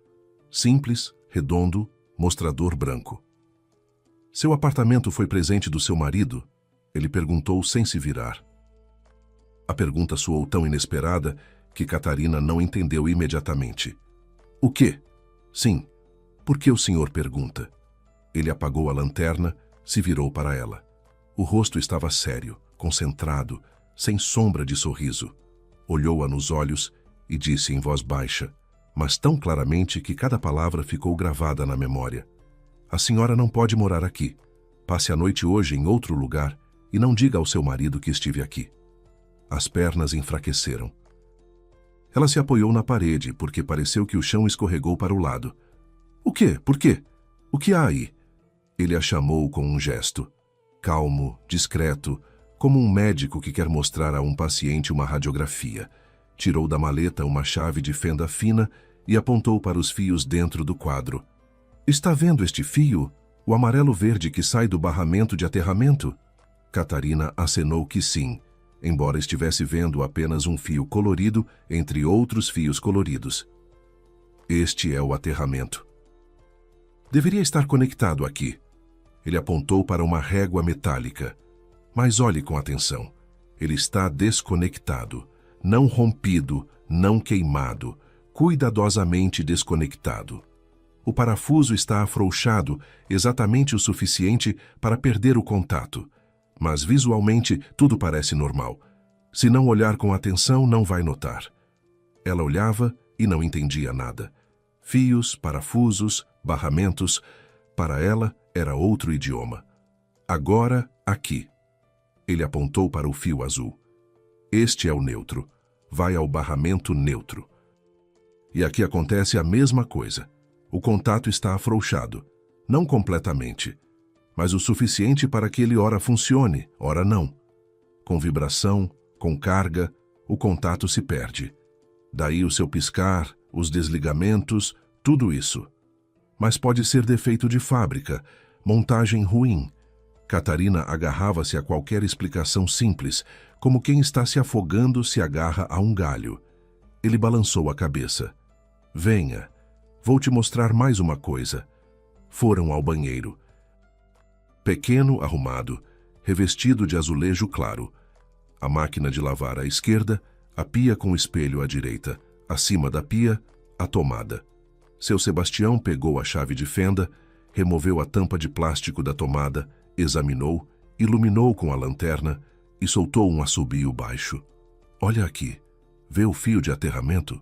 [SPEAKER 1] Simples, redondo, mostrador branco. Seu apartamento foi presente do seu marido? Ele perguntou sem se virar. A pergunta soou tão inesperada que Catarina não entendeu imediatamente. O quê? Sim. Por que o senhor pergunta? Ele apagou a lanterna, se virou para ela. O rosto estava sério, concentrado, sem sombra de sorriso. Olhou-a nos olhos e disse em voz baixa, mas tão claramente que cada palavra ficou gravada na memória. A senhora não pode morar aqui. Passe a noite hoje em outro lugar e não diga ao seu marido que estive aqui. As pernas enfraqueceram. Ela se apoiou na parede, porque pareceu que o chão escorregou para o lado. O quê? Por quê? O que há aí? Ele a chamou com um gesto. Calmo, discreto, como um médico que quer mostrar a um paciente uma radiografia. Tirou da maleta uma chave de fenda fina e apontou para os fios dentro do quadro. Está vendo este fio? O amarelo-verde que sai do barramento de aterramento? Catarina acenou que sim, embora estivesse vendo apenas um fio colorido entre outros fios coloridos. Este é o aterramento. Deveria estar conectado aqui. Ele apontou para uma régua metálica. Mas olhe com atenção. Ele está desconectado, não rompido, não queimado, cuidadosamente desconectado. O parafuso está afrouxado exatamente o suficiente para perder o contato, mas visualmente tudo parece normal. Se não olhar com atenção, não vai notar. Ela olhava e não entendia nada. Fios, parafusos, barramentos. Para ela, era outro idioma. Agora, aqui. Ele apontou para o fio azul. Este é o neutro. Vai ao barramento neutro. E aqui acontece a mesma coisa. O contato está afrouxado. Não completamente, mas o suficiente para que ele ora funcione, ora não. Com vibração, com carga, o contato se perde. Daí o seu piscar, os desligamentos, tudo isso. Mas pode ser defeito de fábrica, montagem ruim. Catarina agarrava-se a qualquer explicação simples, como quem está se afogando se agarra a um galho. Ele balançou a cabeça. Venha, vou te mostrar mais uma coisa. Foram ao banheiro. Pequeno, arrumado, revestido de azulejo claro. A máquina de lavar à esquerda, a pia com espelho à direita. Acima da pia, a tomada. Seu Sebastião pegou a chave de fenda, removeu a tampa de plástico da tomada, examinou, iluminou com a lanterna e soltou um assobio baixo. Olha aqui, vê o fio de aterramento?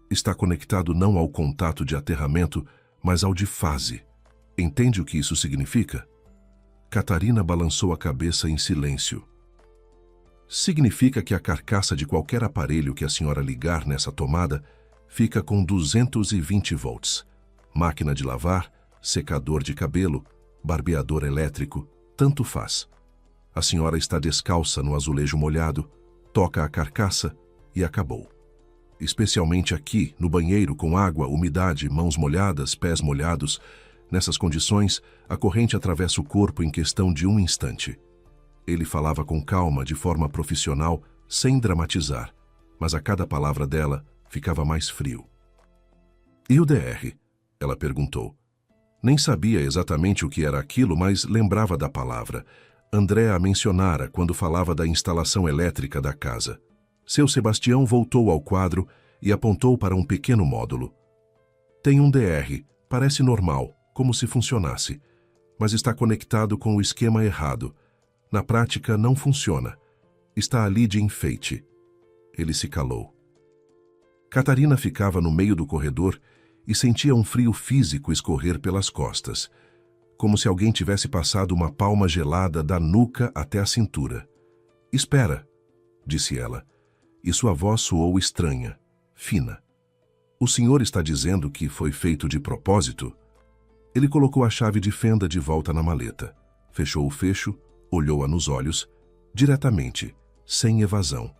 [SPEAKER 1] Está conectado não ao contato de aterramento, mas ao de fase. Entende o que isso significa? Catarina balançou a cabeça em silêncio. Significa que a carcaça de qualquer aparelho que a senhora ligar nessa tomada fica com 220 volts. Máquina de lavar, secador de cabelo, barbeador elétrico, tanto faz. A senhora está descalça no azulejo molhado, toca a carcaça e acabou. Especialmente aqui, no banheiro, com água, umidade, mãos molhadas, pés molhados. Nessas condições, a corrente atravessa o corpo em questão de um instante. Ele falava com calma, de forma profissional, sem dramatizar, mas a cada palavra dela ficava mais frio. E o DR? Ela perguntou. Nem sabia exatamente o que era aquilo, mas lembrava da palavra. André a mencionara quando falava da instalação elétrica da casa. Seu Sebastião voltou ao quadro e apontou para um pequeno módulo. Tem um DR, parece normal, como se funcionasse, mas está conectado com o esquema errado. Na prática, não funciona. Está ali de enfeite. Ele se calou. Catarina ficava no meio do corredor e sentia um frio físico escorrer pelas costas, como se alguém tivesse passado uma palma gelada da nuca até a cintura. Espera, disse ela, e sua voz soou estranha, fina. O senhor está dizendo que foi feito de propósito? Ele colocou a chave de fenda de volta na maleta, fechou o fecho, olhou-a nos olhos, diretamente, sem evasão.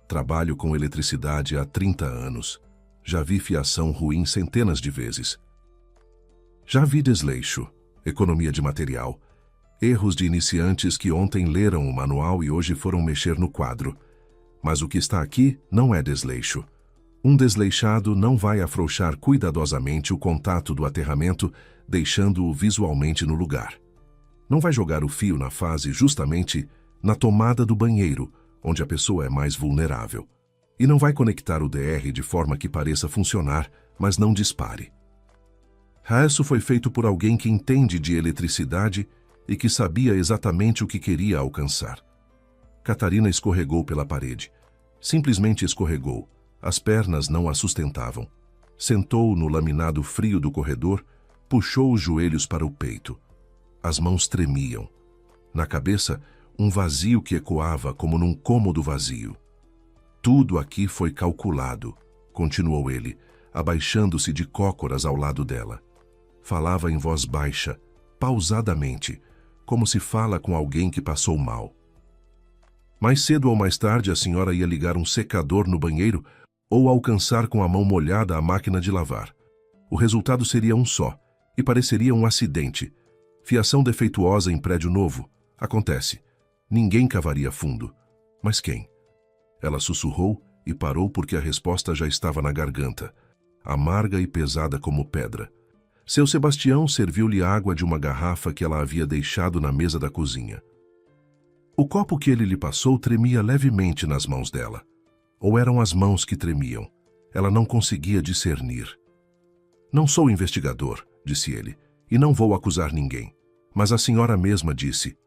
[SPEAKER 1] Trabalho com eletricidade há 30 anos. Já vi fiação ruim centenas de vezes. Já vi desleixo, economia de material, erros de iniciantes que ontem leram o manual e hoje foram mexer no quadro. Mas o que está aqui não é desleixo. Um desleixado não vai afrouxar cuidadosamente o contato do aterramento, deixando-o visualmente no lugar. Não vai jogar o fio na fase justamente na tomada do banheiro, onde a pessoa é mais vulnerável. E não vai conectar o DR de forma que pareça funcionar, mas não dispare. Isso foi feito por alguém que entende de eletricidade e que sabia exatamente o que queria alcançar. Catarina escorregou pela parede. Simplesmente escorregou. As pernas não a sustentavam. Sentou no laminado frio do corredor, puxou os joelhos para o peito. As mãos tremiam. Na cabeça, um vazio que ecoava como num cômodo vazio. Tudo aqui foi calculado, continuou ele, abaixando-se de cócoras ao lado dela. Falava em voz baixa, pausadamente, como se fala com alguém que passou mal. Mais cedo ou mais tarde a senhora ia ligar um secador no banheiro ou alcançar com a mão molhada a máquina de lavar. O resultado seria um só, e pareceria um acidente. Fiação defeituosa em prédio novo. Acontece. Ninguém cavaria fundo. Mas quem? Ela sussurrou e parou porque a resposta já estava na garganta, amarga e pesada como pedra. Seu Sebastião serviu-lhe água de uma garrafa que ela havia deixado na mesa da cozinha. O copo que ele lhe passou tremia levemente nas mãos dela. Ou eram as mãos que tremiam. Ela não conseguia discernir. Não sou investigador, disse ele, e não vou acusar ninguém. Mas a senhora mesma disse.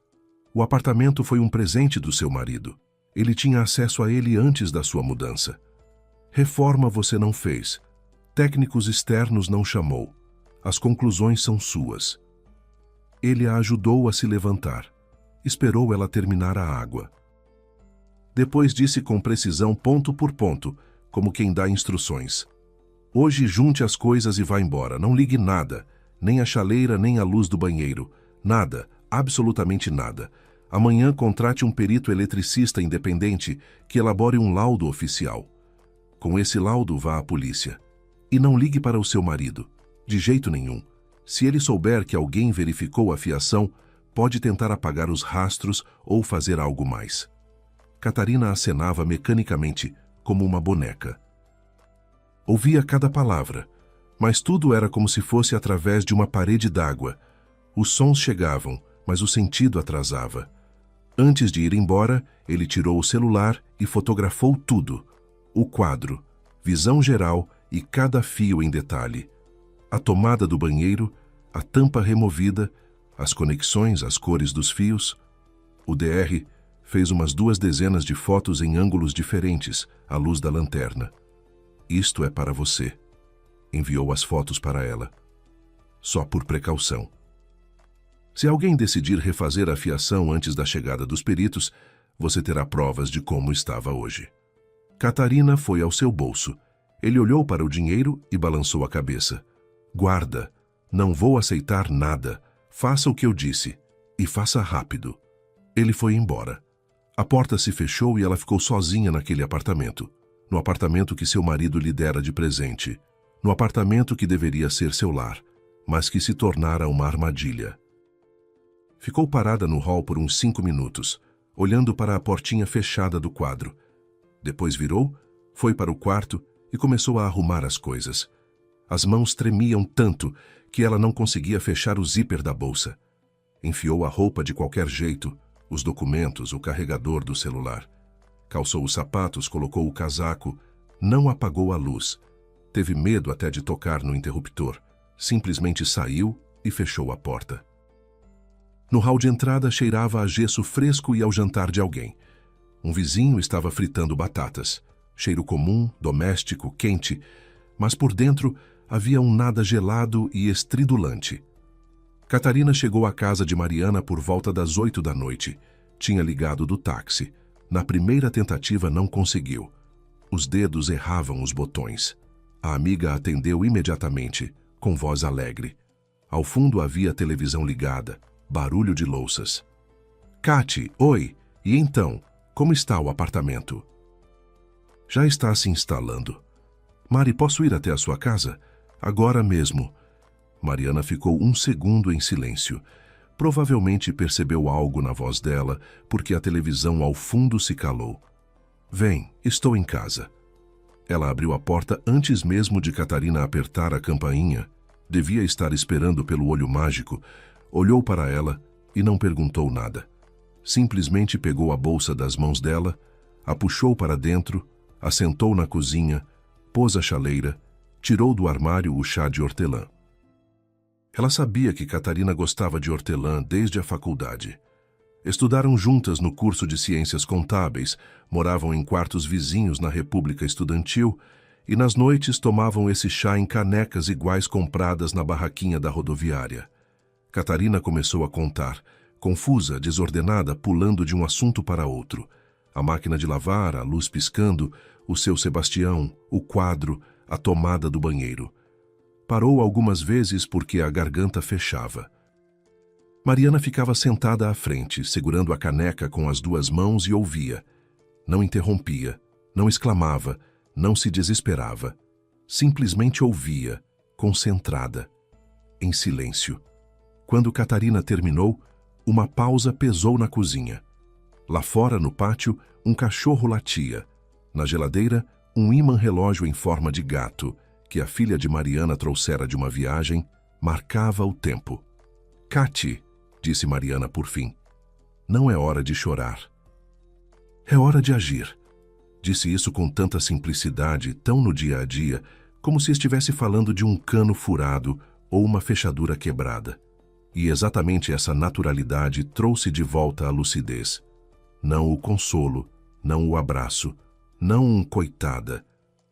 [SPEAKER 1] O apartamento foi um presente do seu marido. Ele tinha acesso a ele antes da sua mudança. Reforma você não fez. Técnicos externos não chamou. As conclusões são suas. Ele a ajudou a se levantar. Esperou ela terminar a água. Depois disse com precisão ponto por ponto, como quem dá instruções. Hoje junte as coisas e vá embora. Não ligue nada, nem a chaleira, nem a luz do banheiro. Nada, absolutamente nada. Amanhã contrate um perito eletricista independente que elabore um laudo oficial. Com esse laudo, vá à polícia. E não ligue para o seu marido. De jeito nenhum. Se ele souber que alguém verificou a fiação, pode tentar apagar os rastros ou fazer algo mais. Catarina acenava mecanicamente, como uma boneca. Ouvia cada palavra, mas tudo era como se fosse através de uma parede d'água. Os sons chegavam, mas o sentido atrasava. Antes de ir embora, ele tirou o celular e fotografou tudo. O quadro, visão geral e cada fio em detalhe. A tomada do banheiro, a tampa removida, as conexões, as cores dos fios. O DR fez umas 2 dezenas de fotos em ângulos diferentes, à luz da lanterna. Isto é para você. Enviou as fotos para ela. Só por precaução. Se alguém decidir refazer a fiação antes da chegada dos peritos, você terá provas de como estava hoje. Catarina foi ao seu bolso. Ele olhou para o dinheiro e balançou a cabeça. Guarda, não vou aceitar nada. Faça o que eu disse. E faça rápido. Ele foi embora. A porta se fechou e ela ficou sozinha naquele apartamento. No apartamento que seu marido lhe dera de presente. No apartamento que deveria ser seu lar, mas que se tornara uma armadilha. Ficou parada no hall por uns 5 minutos, olhando para a portinha fechada do quadro. Depois virou, foi para o quarto e começou a arrumar as coisas. As mãos tremiam tanto que ela não conseguia fechar o zíper da bolsa. Enfiou a roupa de qualquer jeito, os documentos, o carregador do celular. Calçou os sapatos, colocou o casaco, não apagou a luz. Teve medo até de tocar no interruptor. Simplesmente saiu e fechou a porta. No hall de entrada cheirava a gesso fresco e ao jantar de alguém. Um vizinho estava fritando batatas. Cheiro comum, doméstico, quente, mas por dentro havia um nada gelado e estridulante. Catarina chegou à casa de Mariana por volta das 8 da noite. Tinha ligado do táxi. Na primeira tentativa não conseguiu. Os dedos erravam os botões. A amiga atendeu imediatamente, com voz alegre. Ao fundo havia a televisão ligada, barulho de louças. Cati, oi, e então, como está o apartamento? Já está se instalando. Mari, posso ir até a sua casa? Agora mesmo. Mariana ficou 1 segundo em silêncio. Provavelmente percebeu algo na voz dela, porque a televisão ao fundo se calou. Vem, estou em casa. Ela abriu a porta antes mesmo de Catarina apertar a campainha. Devia estar esperando pelo olho mágico. Olhou para ela e não perguntou nada. Simplesmente pegou a bolsa das mãos dela, a puxou para dentro, a sentou na cozinha, pôs a chaleira, tirou do armário o chá de hortelã. Ela sabia que Catarina gostava de hortelã desde a faculdade. Estudaram juntas no curso de ciências contábeis, moravam em quartos vizinhos na República Estudantil e nas noites tomavam esse chá em canecas iguais compradas na barraquinha da rodoviária. Catarina começou a contar, confusa, desordenada, pulando de um assunto para outro. A máquina de lavar, a luz piscando, o seu Sebastião, o quadro, a tomada do banheiro. Parou algumas vezes porque a garganta fechava. Mariana ficava sentada à frente, segurando a caneca com as 2 mãos e ouvia. Não interrompia, não exclamava, não se desesperava. Simplesmente ouvia, concentrada, em silêncio. Quando Catarina terminou, uma pausa pesou na cozinha. Lá fora, no pátio, um cachorro latia. Na geladeira, um ímã-relógio em forma de gato, que a filha de Mariana trouxera de uma viagem, marcava o tempo. Cati, disse Mariana por fim, não é hora de chorar. É hora de agir. Disse isso com tanta simplicidade, tão no dia a dia, como se estivesse falando de um cano furado ou uma fechadura quebrada. E exatamente essa naturalidade trouxe de volta a lucidez. Não o consolo, não o abraço, não um coitada,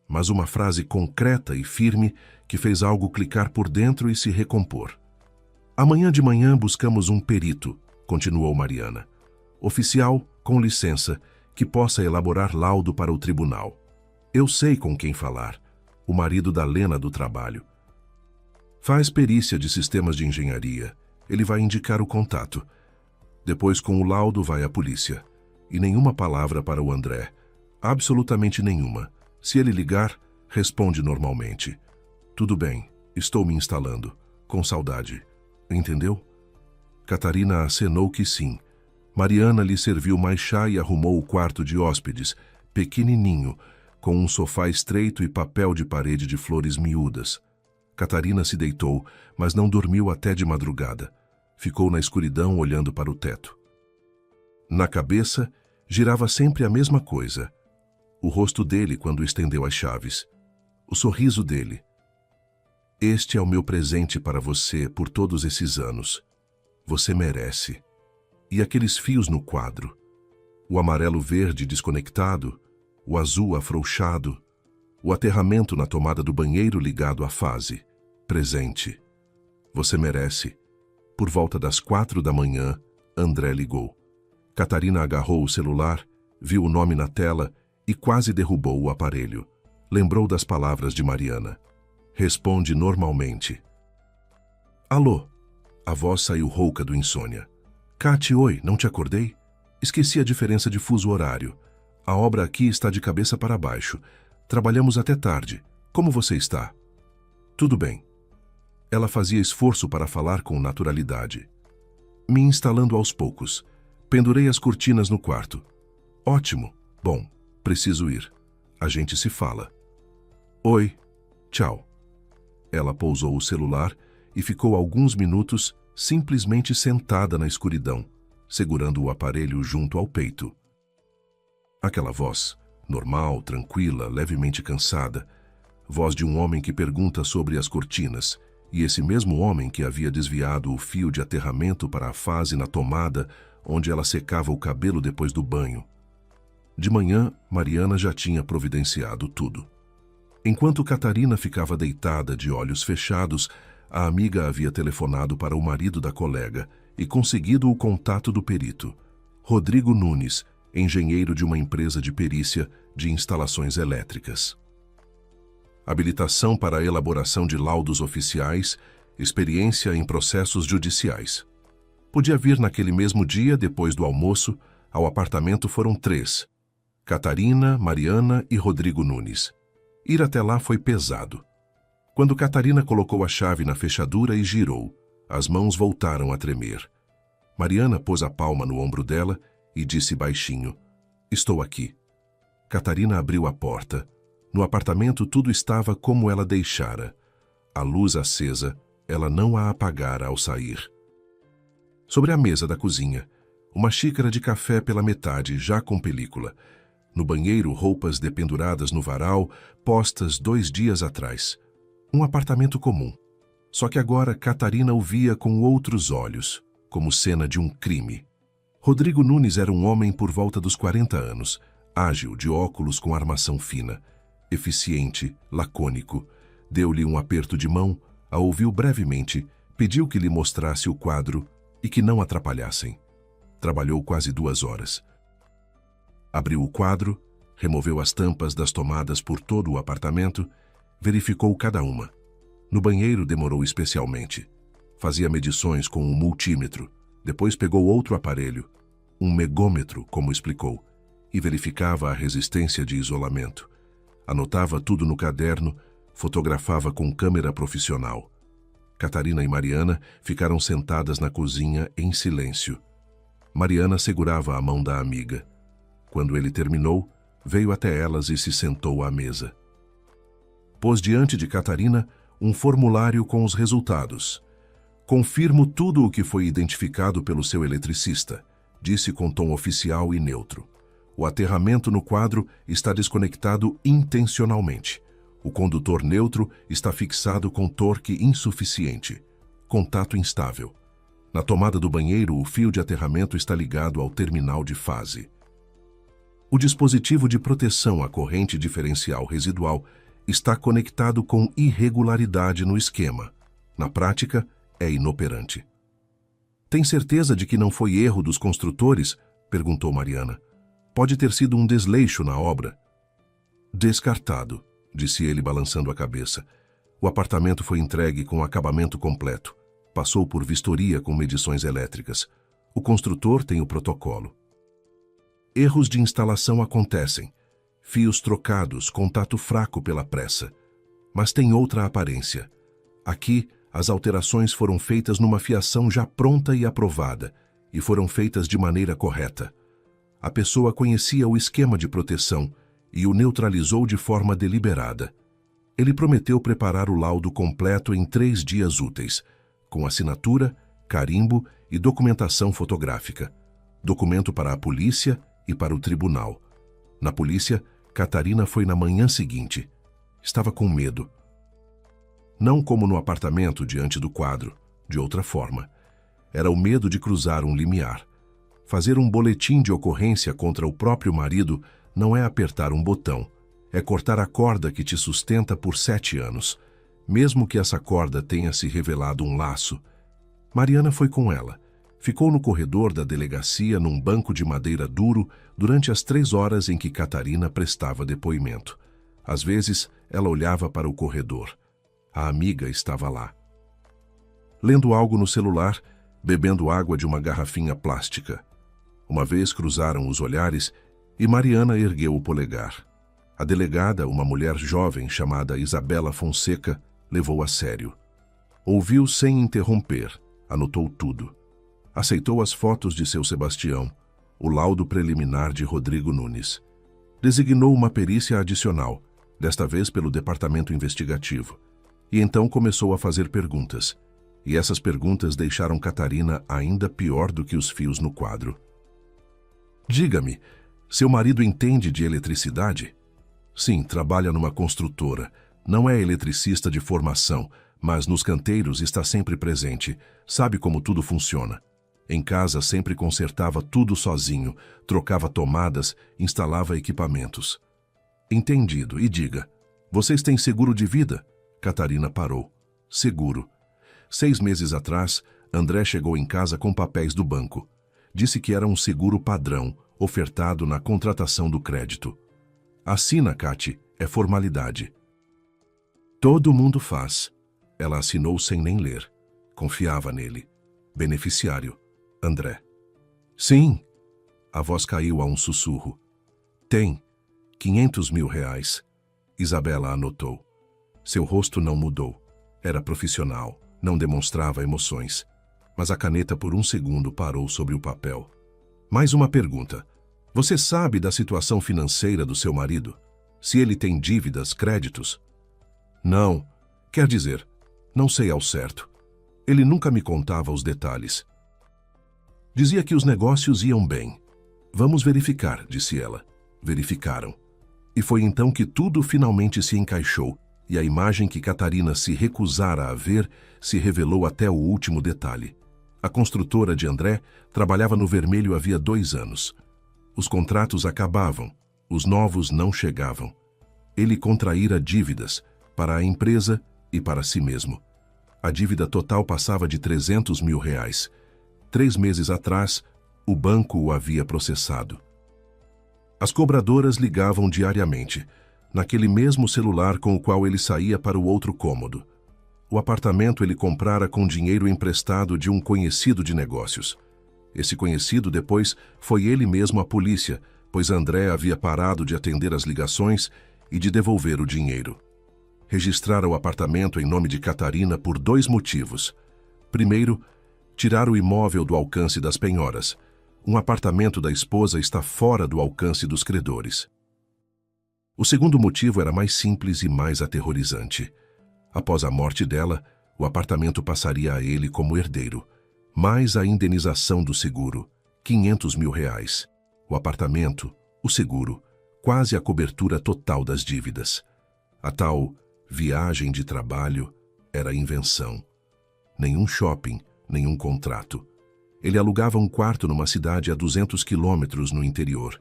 [SPEAKER 1] mas uma frase concreta e firme que fez algo clicar por dentro e se recompor. Amanhã de manhã buscamos um perito, continuou Mariana. Oficial, com licença, que possa elaborar laudo para o tribunal. Eu sei com quem falar, o marido da Lena do trabalho. Faz perícia de sistemas de engenharia. Ele vai indicar o contato. Depois, com o laudo, vai à polícia. E nenhuma palavra para o André. Absolutamente nenhuma. Se ele ligar, responde normalmente. Tudo bem, estou me instalando. Com saudade. Entendeu? Catarina acenou que sim. Mariana lhe serviu mais chá e arrumou o quarto de hóspedes, pequenininho, com um sofá estreito e papel de parede de flores miúdas. Catarina se deitou, mas não dormiu até de madrugada. Ficou na escuridão olhando para o teto. Na cabeça, girava sempre a mesma coisa. O rosto dele quando estendeu as chaves. O sorriso dele. Este é o meu presente para você por todos esses anos. Você merece. E aqueles fios no quadro. O amarelo-verde desconectado, o azul afrouxado, o aterramento na tomada do banheiro ligado à fase. Presente. Você merece. Por volta das 4 da manhã, André ligou. Catarina agarrou o celular, viu o nome na tela e quase derrubou o aparelho. Lembrou das palavras de Mariana. Responde normalmente. Alô? A voz saiu rouca do insônia. Cate, oi, não te acordei? Esqueci a diferença de fuso horário. A obra aqui está de cabeça para baixo. Trabalhamos até tarde. Como você está? Tudo bem. Ela fazia esforço para falar com naturalidade. Me instalando aos poucos. Pendurei as cortinas no quarto. Ótimo. Bom, preciso ir. A gente se fala. Oi. Tchau. Ela pousou o celular e ficou alguns minutos simplesmente sentada na escuridão, segurando o aparelho junto ao peito. Aquela voz, normal, tranquila, levemente cansada, voz de um homem que pergunta sobre as cortinas, e esse mesmo homem que havia desviado o fio de aterramento para a fase na tomada onde ela secava o cabelo depois do banho. De manhã, Mariana já tinha providenciado tudo. Enquanto Catarina ficava deitada de olhos fechados, a amiga havia telefonado para o marido da colega e conseguido o contato do perito, Rodrigo Nunes, engenheiro de uma empresa de perícia de instalações elétricas. Habilitação para a elaboração de laudos oficiais, experiência em processos judiciais. Podia vir naquele mesmo dia, depois do almoço. Ao apartamento foram 3. Catarina, Mariana e Rodrigo Nunes. Ir até lá foi pesado. Quando Catarina colocou a chave na fechadura e girou, as mãos voltaram a tremer. Mariana pôs a palma no ombro dela e disse baixinho, estou aqui. Catarina abriu a porta. No apartamento tudo estava como ela deixara. A luz acesa, ela não a apagara ao sair. Sobre a mesa da cozinha, uma xícara de café pela metade, já com película. No banheiro, roupas dependuradas no varal, postas 2 dias atrás. Um apartamento comum. Só que agora Catarina o via com outros olhos, como cena de um crime. Rodrigo Nunes era um homem por volta dos 40 anos, ágil, de óculos com armação fina, eficiente, lacônico. Deu-lhe um aperto de mão, a ouviu brevemente, pediu que lhe mostrasse o quadro e que não atrapalhassem. Trabalhou quase 2 horas. Abriu o quadro, removeu as tampas das tomadas por todo o apartamento, verificou cada uma. No banheiro demorou especialmente. Fazia medições com um multímetro, depois pegou outro aparelho, um megômetro, como explicou, e verificava a resistência de isolamento. Anotava tudo no caderno, fotografava com câmera profissional. Catarina e Mariana ficaram sentadas na cozinha em silêncio. Mariana segurava a mão da amiga. Quando ele terminou, veio até elas e se sentou à mesa. Pôs diante de Catarina um formulário com os resultados. Confirmo tudo o que foi identificado pelo seu eletricista, disse com tom oficial e neutro. O aterramento no quadro está desconectado intencionalmente. O condutor neutro está fixado com torque insuficiente. Contato instável. Na tomada do banheiro, o fio de aterramento está ligado ao terminal de fase. O dispositivo de proteção à corrente diferencial residual está conectado com irregularidade no esquema. Na prática, é inoperante. Tem certeza de que não foi erro dos construtores? Perguntou Mariana. Pode ter sido um desleixo na obra. Descartado, disse ele balançando a cabeça. O apartamento foi entregue com acabamento completo. Passou por vistoria com medições elétricas. O construtor tem o protocolo. Erros de instalação acontecem. Fios trocados, contato fraco pela pressa. Mas tem outra aparência. Aqui, as alterações foram feitas numa fiação já pronta e aprovada, e foram feitas de maneira correta. A pessoa conhecia o esquema de proteção e o neutralizou de forma deliberada. Ele prometeu preparar o laudo completo em 3 dias úteis, com assinatura, carimbo e documentação fotográfica. Documento para a polícia e para o tribunal. Na polícia, Catarina foi na manhã seguinte. Estava com medo. Não como no apartamento diante do quadro, de outra forma. Era o medo de cruzar um limiar. Fazer um boletim de ocorrência contra o próprio marido não é apertar um botão, é cortar a corda que te sustenta por 7 anos, mesmo que essa corda tenha se revelado um laço. Mariana foi com ela. Ficou no corredor da delegacia num banco de madeira duro durante as 3 horas em que Catarina prestava depoimento. Às vezes, ela olhava para o corredor. A amiga estava lá. Lendo algo no celular, bebendo água de uma garrafinha plástica. Uma vez cruzaram os olhares e Mariana ergueu o polegar. A delegada, uma mulher jovem chamada Isabela Fonseca, levou a sério. Ouviu sem interromper, anotou tudo. Aceitou as fotos de seu Sebastião, o laudo preliminar de Rodrigo Nunes. Designou uma perícia adicional, desta vez pelo departamento investigativo. E então começou a fazer perguntas. E essas perguntas deixaram Catarina ainda pior do que os fios no quadro. Diga-me, seu marido entende de eletricidade? Sim, trabalha numa construtora. Não é eletricista de formação, mas nos canteiros está sempre presente. Sabe como tudo funciona. Em casa sempre consertava tudo sozinho, trocava tomadas, instalava equipamentos. Entendido. E diga, vocês têm seguro de vida? Catarina parou. Seguro. 6 meses atrás, André chegou em casa com papéis do banco. Disse que era um seguro padrão, ofertado na contratação do crédito. Assina, Cati, é formalidade. Todo mundo faz. Ela assinou sem nem ler. Confiava nele. Beneficiário, André. Sim. A voz caiu a um sussurro. Tem. 500 mil reais. Isabela anotou. Seu rosto não mudou. Era profissional, não demonstrava emoções. Mas a caneta por um segundo parou sobre o papel. Mais uma pergunta. Você sabe da situação financeira do seu marido? Se ele tem dívidas, créditos? Não. Quer dizer, não sei ao certo. Ele nunca me contava os detalhes. Dizia que os negócios iam bem. Vamos verificar, disse ela. Verificaram. E foi então que tudo finalmente se encaixou, e a imagem que Catarina se recusara a ver se revelou até o último detalhe. A construtora de André trabalhava no vermelho havia 2 anos. Os contratos acabavam, os novos não chegavam. Ele contraíra dívidas para a empresa e para si mesmo. A dívida total passava de 300 mil reais. 3 meses atrás, o banco o havia processado. As cobradoras ligavam diariamente, naquele mesmo celular com o qual ele saía para o outro cômodo. O apartamento ele comprara com dinheiro emprestado de um conhecido de negócios. Esse conhecido depois foi ele mesmo à polícia, pois André havia parado de atender as ligações e de devolver o dinheiro. Registrara o apartamento em nome de Catarina por 2 motivos. Primeiro, tirar o imóvel do alcance das penhoras. Um apartamento da esposa está fora do alcance dos credores. O segundo motivo era mais simples e mais aterrorizante. Após a morte dela, o apartamento passaria a ele como herdeiro, mais a indenização do seguro, 500 mil reais. O apartamento, o seguro, quase a cobertura total das dívidas. A tal viagem de trabalho era invenção. Nenhum shopping, nenhum contrato. Ele alugava um quarto numa cidade a 200 quilômetros no interior.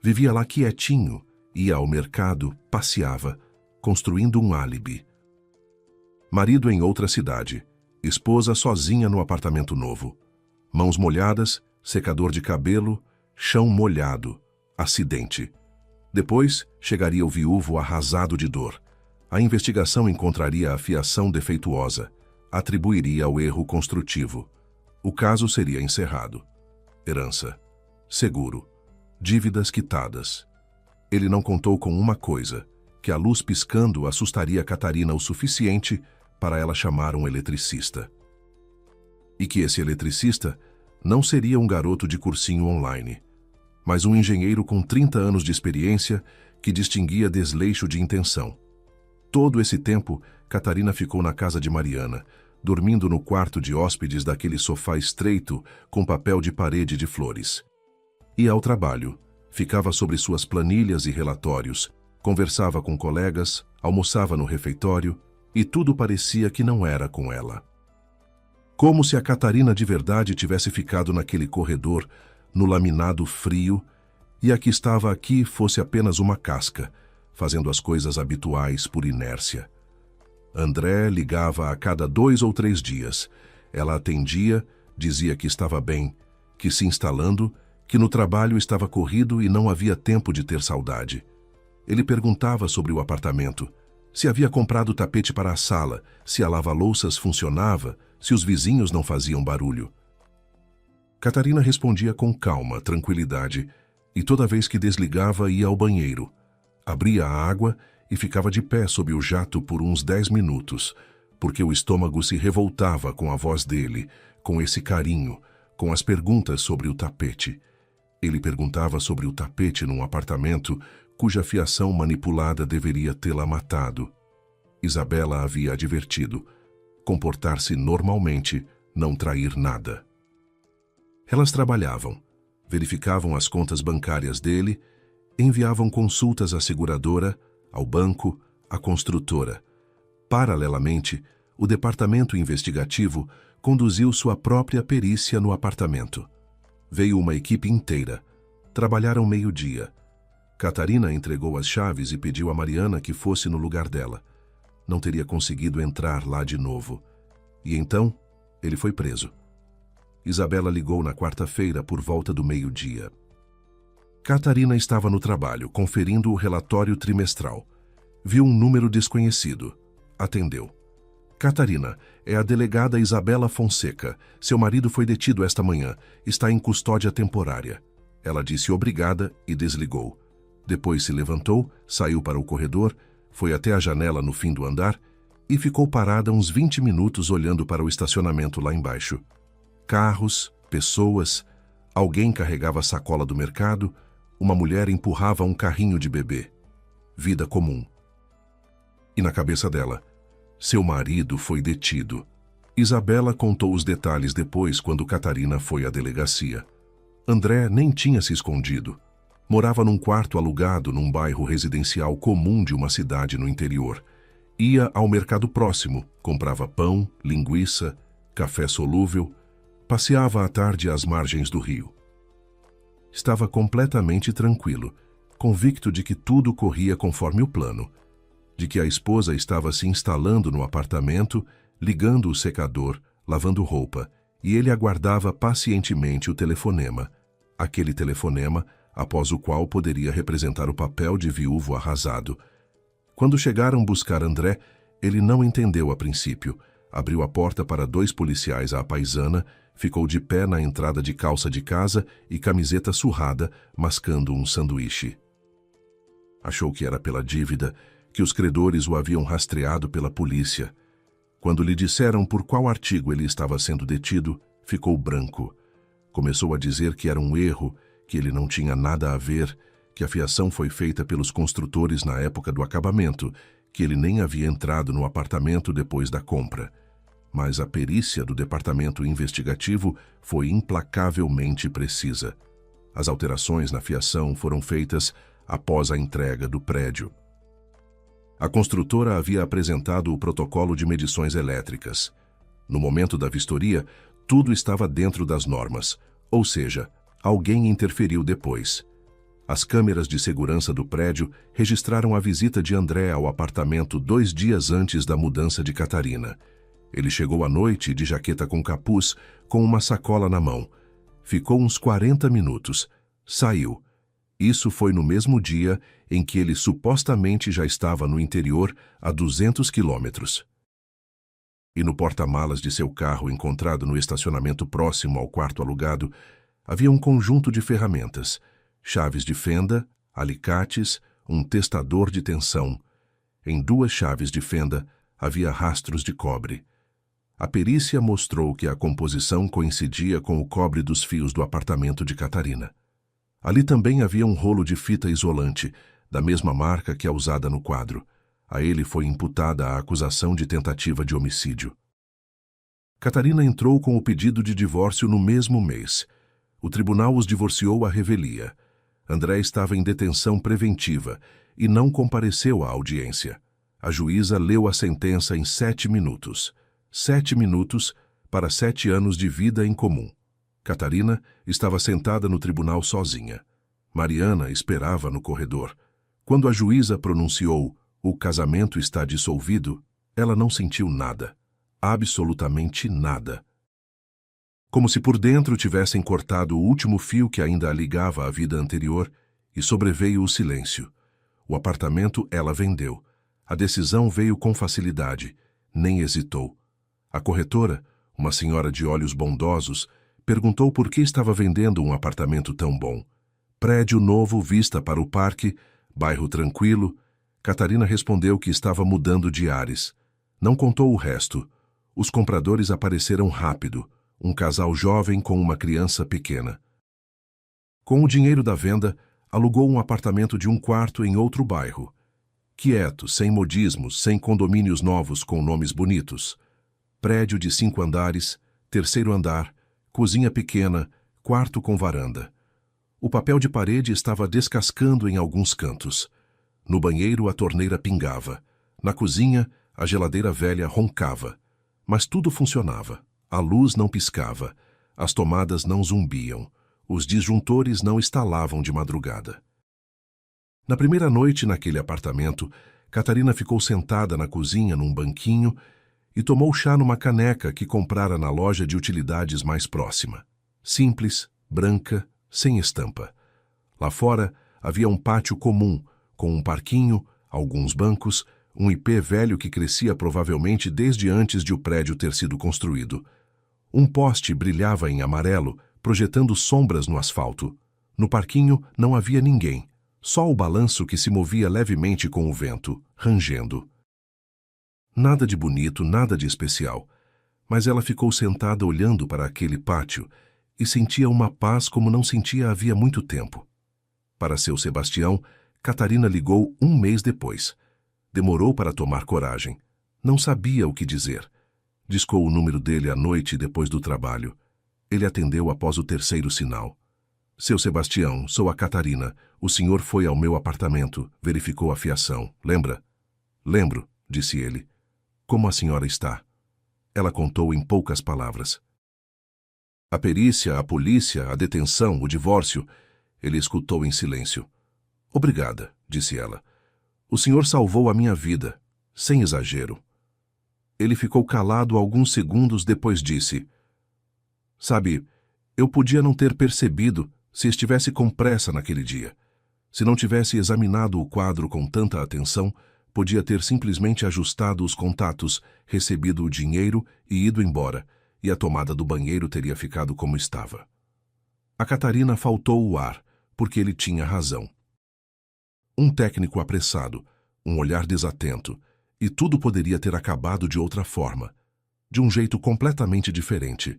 [SPEAKER 1] Vivia lá quietinho, ia ao mercado, passeava, construindo um álibi. Marido em outra cidade, esposa sozinha no apartamento novo. Mãos molhadas, secador de cabelo, chão molhado, acidente. Depois, chegaria o viúvo arrasado de dor. A investigação encontraria a fiação defeituosa, atribuiria ao erro construtivo. O caso seria encerrado. Herança, seguro, dívidas quitadas. Ele não contou com uma coisa, que a luz piscando assustaria Catarina o suficiente para ela chamar um eletricista. E que esse eletricista não seria um garoto de cursinho online, mas um engenheiro com 30 anos de experiência que distinguia desleixo de intenção. Todo esse tempo, Catarina ficou na casa de Mariana, dormindo no quarto de hóspedes daquele sofá estreito com papel de parede de flores. Ia ao trabalho, ficava sobre suas planilhas e relatórios, conversava com colegas, almoçava no refeitório, e tudo parecia que não era com ela. Como se a Catarina de verdade tivesse ficado naquele corredor, no laminado frio, e a que estava aqui fosse apenas uma casca, fazendo as coisas habituais por inércia. André ligava a cada 2 ou 3 dias. Ela atendia, dizia que estava bem, que se instalando, que no trabalho estava corrido e não havia tempo de ter saudade. Ele perguntava sobre o apartamento, se havia comprado tapete para a sala, se a lava-louças funcionava, se os vizinhos não faziam barulho. Catarina respondia com calma, tranquilidade, e toda vez que desligava ia ao banheiro. Abria a água e ficava de pé sob o jato por uns 10 minutos, porque o estômago se revoltava com a voz dele, com esse carinho, com as perguntas sobre o tapete. Ele perguntava sobre o tapete num apartamento cuja fiação manipulada deveria tê-la matado. Isabela havia advertido: comportar-se normalmente, não trair nada. Elas trabalhavam, verificavam as contas bancárias dele, enviavam consultas à seguradora, ao banco, à construtora. Paralelamente, o departamento investigativo conduziu sua própria perícia no apartamento. Veio uma equipe inteira. Trabalharam meio-dia. Catarina entregou as chaves e pediu a Mariana que fosse no lugar dela. Não teria conseguido entrar lá de novo. E então, ele foi preso. Isabela ligou na quarta-feira por volta do meio-dia. Catarina estava no trabalho, conferindo o relatório trimestral. Viu um número desconhecido. Atendeu. Catarina, é a delegada Isabela Fonseca. Seu marido foi detido esta manhã. Está em custódia temporária. Ela disse obrigada e desligou. Depois se levantou, saiu para o corredor, foi até a janela no fim do andar e ficou parada uns 20 minutos olhando para o estacionamento lá embaixo. Carros, pessoas, alguém carregava a sacola do mercado, uma mulher empurrava um carrinho de bebê. Vida comum. E na cabeça dela, seu marido foi detido. Isabela contou os detalhes depois quando Catarina foi à delegacia. André nem tinha se escondido. Morava num quarto alugado num bairro residencial comum de uma cidade no interior. Ia ao mercado próximo, comprava pão, linguiça, café solúvel, passeava à tarde às margens do rio. Estava completamente tranquilo, convicto de que tudo corria conforme o plano, de que a esposa estava se instalando no apartamento, ligando o secador, lavando roupa, e ele aguardava pacientemente o telefonema, aquele telefonema após o qual poderia representar o papel de viúvo arrasado. Quando chegaram buscar André, ele não entendeu a princípio, abriu a porta para 2 policiais à paisana, ficou de pé na entrada de calça de casa e camiseta surrada, mascando um sanduíche. Achou que era pela dívida, que os credores o haviam rastreado pela polícia. Quando lhe disseram por qual artigo ele estava sendo detido, ficou branco. Começou a dizer que era um erro, que ele não tinha nada a ver, que a fiação foi feita pelos construtores na época do acabamento, que ele nem havia entrado no apartamento depois da compra. Mas a perícia do departamento investigativo foi implacavelmente precisa. As alterações na fiação foram feitas após a entrega do prédio. A construtora havia apresentado o protocolo de medições elétricas. No momento da vistoria, tudo estava dentro das normas, ou seja, alguém interferiu depois. As câmeras de segurança do prédio registraram a visita de André ao apartamento 2 dias antes da mudança de Catarina. Ele chegou à noite de jaqueta com capuz, com uma sacola na mão. Ficou uns 40 minutos. Saiu. Isso foi no mesmo dia em que ele supostamente já estava no interior a 200 quilômetros. E no porta-malas de seu carro, encontrado no estacionamento próximo ao quarto alugado, havia um conjunto de ferramentas, chaves de fenda, alicates, um testador de tensão. Em 2 chaves de fenda havia rastros de cobre. A perícia mostrou que a composição coincidia com o cobre dos fios do apartamento de Catarina. Ali também havia um rolo de fita isolante, da mesma marca que a usada no quadro. A ele foi imputada a acusação de tentativa de homicídio. Catarina entrou com o pedido de divórcio no mesmo mês. O tribunal os divorciou à revelia. André estava em detenção preventiva e não compareceu à audiência. A juíza leu a sentença em 7 minutos. 7 minutos para 7 anos de vida em comum. Catarina estava sentada no tribunal sozinha. Mariana esperava no corredor. Quando a juíza pronunciou "o casamento está dissolvido", ela não sentiu nada. Absolutamente nada. Como se por dentro tivessem cortado o último fio que ainda a ligava à vida anterior, e sobreveio o silêncio. O apartamento ela vendeu. A decisão veio com facilidade. Nem hesitou. A corretora, uma senhora de olhos bondosos, perguntou por que estava vendendo um apartamento tão bom. Prédio novo, vista para o parque, bairro tranquilo. Catarina respondeu que estava mudando de ares. Não contou o resto. Os compradores apareceram rápido. Um casal jovem com uma criança pequena. Com o dinheiro da venda, alugou um apartamento de 1 quarto em outro bairro. Quieto, sem modismos, sem condomínios novos com nomes bonitos. Prédio de 5 andares, 3º andar, cozinha pequena, quarto com varanda. O papel de parede estava descascando em alguns cantos. No banheiro, a torneira pingava. Na cozinha, a geladeira velha roncava. Mas tudo funcionava. A luz não piscava. As tomadas não zumbiam. Os disjuntores não estalavam de madrugada. Na primeira noite naquele apartamento, Catarina ficou sentada na cozinha num banquinho e tomou chá numa caneca que comprara na loja de utilidades mais próxima. Simples, branca, sem estampa. Lá fora havia um pátio comum, com um parquinho, alguns bancos, um ipê velho que crescia provavelmente desde antes de o prédio ter sido construído. Um poste brilhava em amarelo, projetando sombras no asfalto. No parquinho não havia ninguém, só o balanço que se movia levemente com o vento, rangendo. Nada de bonito, nada de especial, mas ela ficou sentada olhando para aquele pátio e sentia uma paz como não sentia havia muito tempo. Para seu Sebastião, Catarina ligou 1 mês depois. Demorou para tomar coragem. Não sabia o que dizer. Discou o número dele à noite depois do trabalho. Ele atendeu após o 3º sinal. Seu Sebastião, sou a Catarina. O senhor foi ao meu apartamento, verificou a fiação. Lembra? Lembro, disse ele. Como a senhora está? Ela contou em poucas palavras. A perícia, a polícia, a detenção, o divórcio. Ele escutou em silêncio. Obrigada, disse ela. O senhor salvou a minha vida, sem exagero. Ele ficou calado alguns segundos, depois disse: Sabe, eu podia não ter percebido se estivesse com pressa naquele dia. Se não tivesse examinado o quadro com tanta atenção, podia ter simplesmente ajustado os contatos, recebido o dinheiro e ido embora, e a tomada do banheiro teria ficado como estava. A Catarina faltou o ar, porque ele tinha razão. Um técnico apressado, um olhar desatento, e tudo poderia ter acabado de outra forma, de um jeito completamente diferente.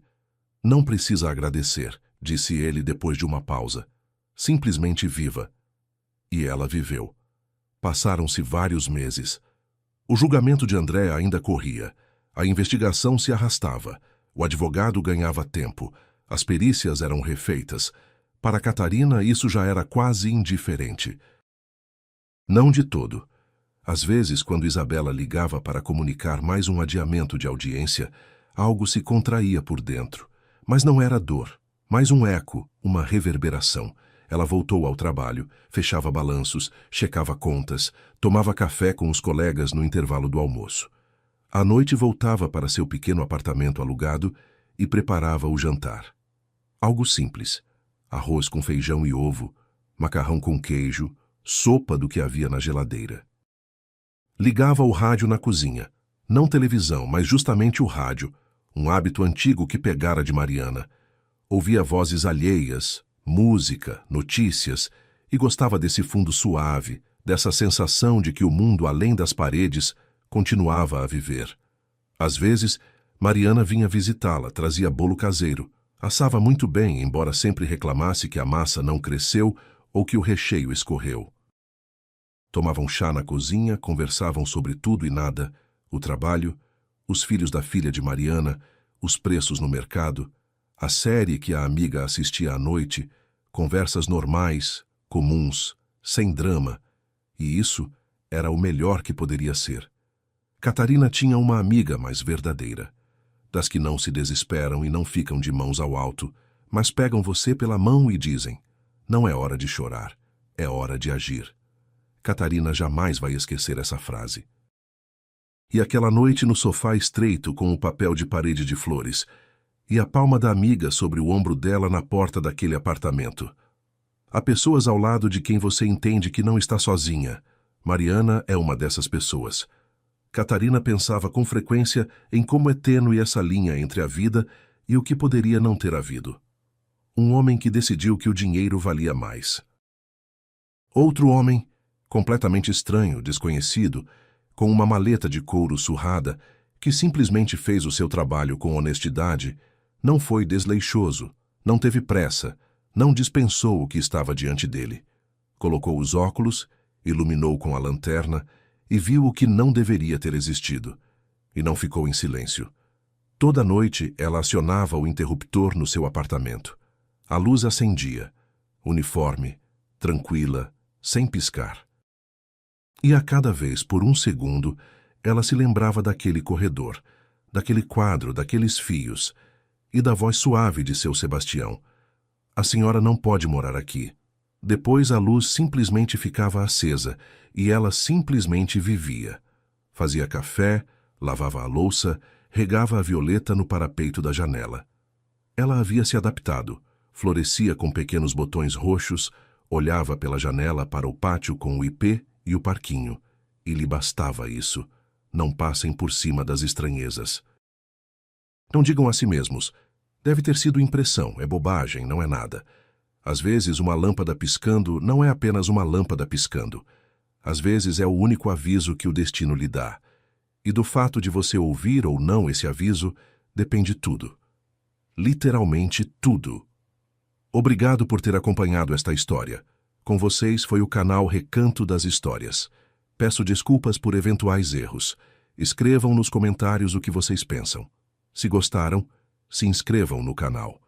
[SPEAKER 1] Não precisa agradecer, disse ele depois de uma pausa. Simplesmente viva. E ela viveu. Passaram-se vários meses. O julgamento de André ainda corria. A investigação se arrastava. O advogado ganhava tempo. As perícias eram refeitas. Para Catarina, isso já era quase indiferente. Não de todo. Às vezes, quando Isabela ligava para comunicar mais um adiamento de audiência, algo se contraía por dentro. Mas não era dor, mais um eco, uma reverberação. ela voltou ao trabalho, fechava balanços, checava contas, tomava café com os colegas no intervalo do almoço. À noite voltava para seu pequeno apartamento alugado e preparava o jantar. Algo simples: arroz com feijão e ovo, macarrão com queijo, sopa do que havia na geladeira. Ligava o rádio na cozinha. Não televisão, mas justamente o rádio, um hábito antigo que pegara de Mariana. Ouvia vozes alheias, música, notícias, e gostava desse fundo suave, dessa sensação de que o mundo além das paredes continuava a viver. Às vezes, Mariana vinha visitá-la, trazia bolo caseiro. Assava muito bem, embora sempre reclamasse que a massa não cresceu ou que o recheio escorreu. Tomavam chá na cozinha, conversavam sobre tudo e nada, o trabalho, os filhos da filha de Mariana, os preços no mercado, a série que a amiga assistia à noite, conversas normais, comuns, sem drama, e isso era o melhor que poderia ser. Catarina tinha uma amiga mais verdadeira, das que não se desesperam e não ficam de mãos ao alto, mas pegam você pela mão e dizem: não é hora de chorar, é hora de agir. Catarina jamais vai esquecer essa frase. E aquela noite no sofá estreito com o papel de parede de flores, e a palma da amiga sobre o ombro dela na porta daquele apartamento. Há pessoas ao lado de quem você entende que não está sozinha. Mariana é uma dessas pessoas. Catarina pensava com frequência em como é tênue essa linha entre a vida e o que poderia não ter havido. Um homem que decidiu que o dinheiro valia mais. Outro homem, completamente estranho, desconhecido, com uma maleta de couro surrada, que simplesmente fez o seu trabalho com honestidade, não foi desleixoso, não teve pressa, não dispensou o que estava diante dele. Colocou os óculos, iluminou com a lanterna e viu o que não deveria ter existido. E não ficou em silêncio. Toda noite ela acionava o interruptor no seu apartamento. A luz acendia, uniforme, tranquila, sem piscar. E a cada vez, por um segundo, ela se lembrava daquele corredor, daquele quadro, daqueles fios, e da voz suave de seu Sebastião. A senhora não pode morar aqui. Depois a luz simplesmente ficava acesa, e ela simplesmente vivia. Fazia café, lavava a louça, regava a violeta no parapeito da janela. Ela havia se adaptado, florescia com pequenos botões roxos, olhava pela janela para o pátio com o ipê e o parquinho, e lhe bastava isso. Não passem por cima das estranhezas. Não digam a si mesmos: deve ter sido impressão, é bobagem, não é nada. Às vezes uma lâmpada piscando não é apenas uma lâmpada piscando. Às vezes é o único aviso que o destino lhe dá. E do fato de você ouvir ou não esse aviso, depende tudo. Literalmente tudo. Obrigado por ter acompanhado esta história. Com vocês foi o canal Recanto das Histórias. Peço desculpas por eventuais erros. Escrevam nos comentários o que vocês pensam. Se gostaram, se inscrevam no canal.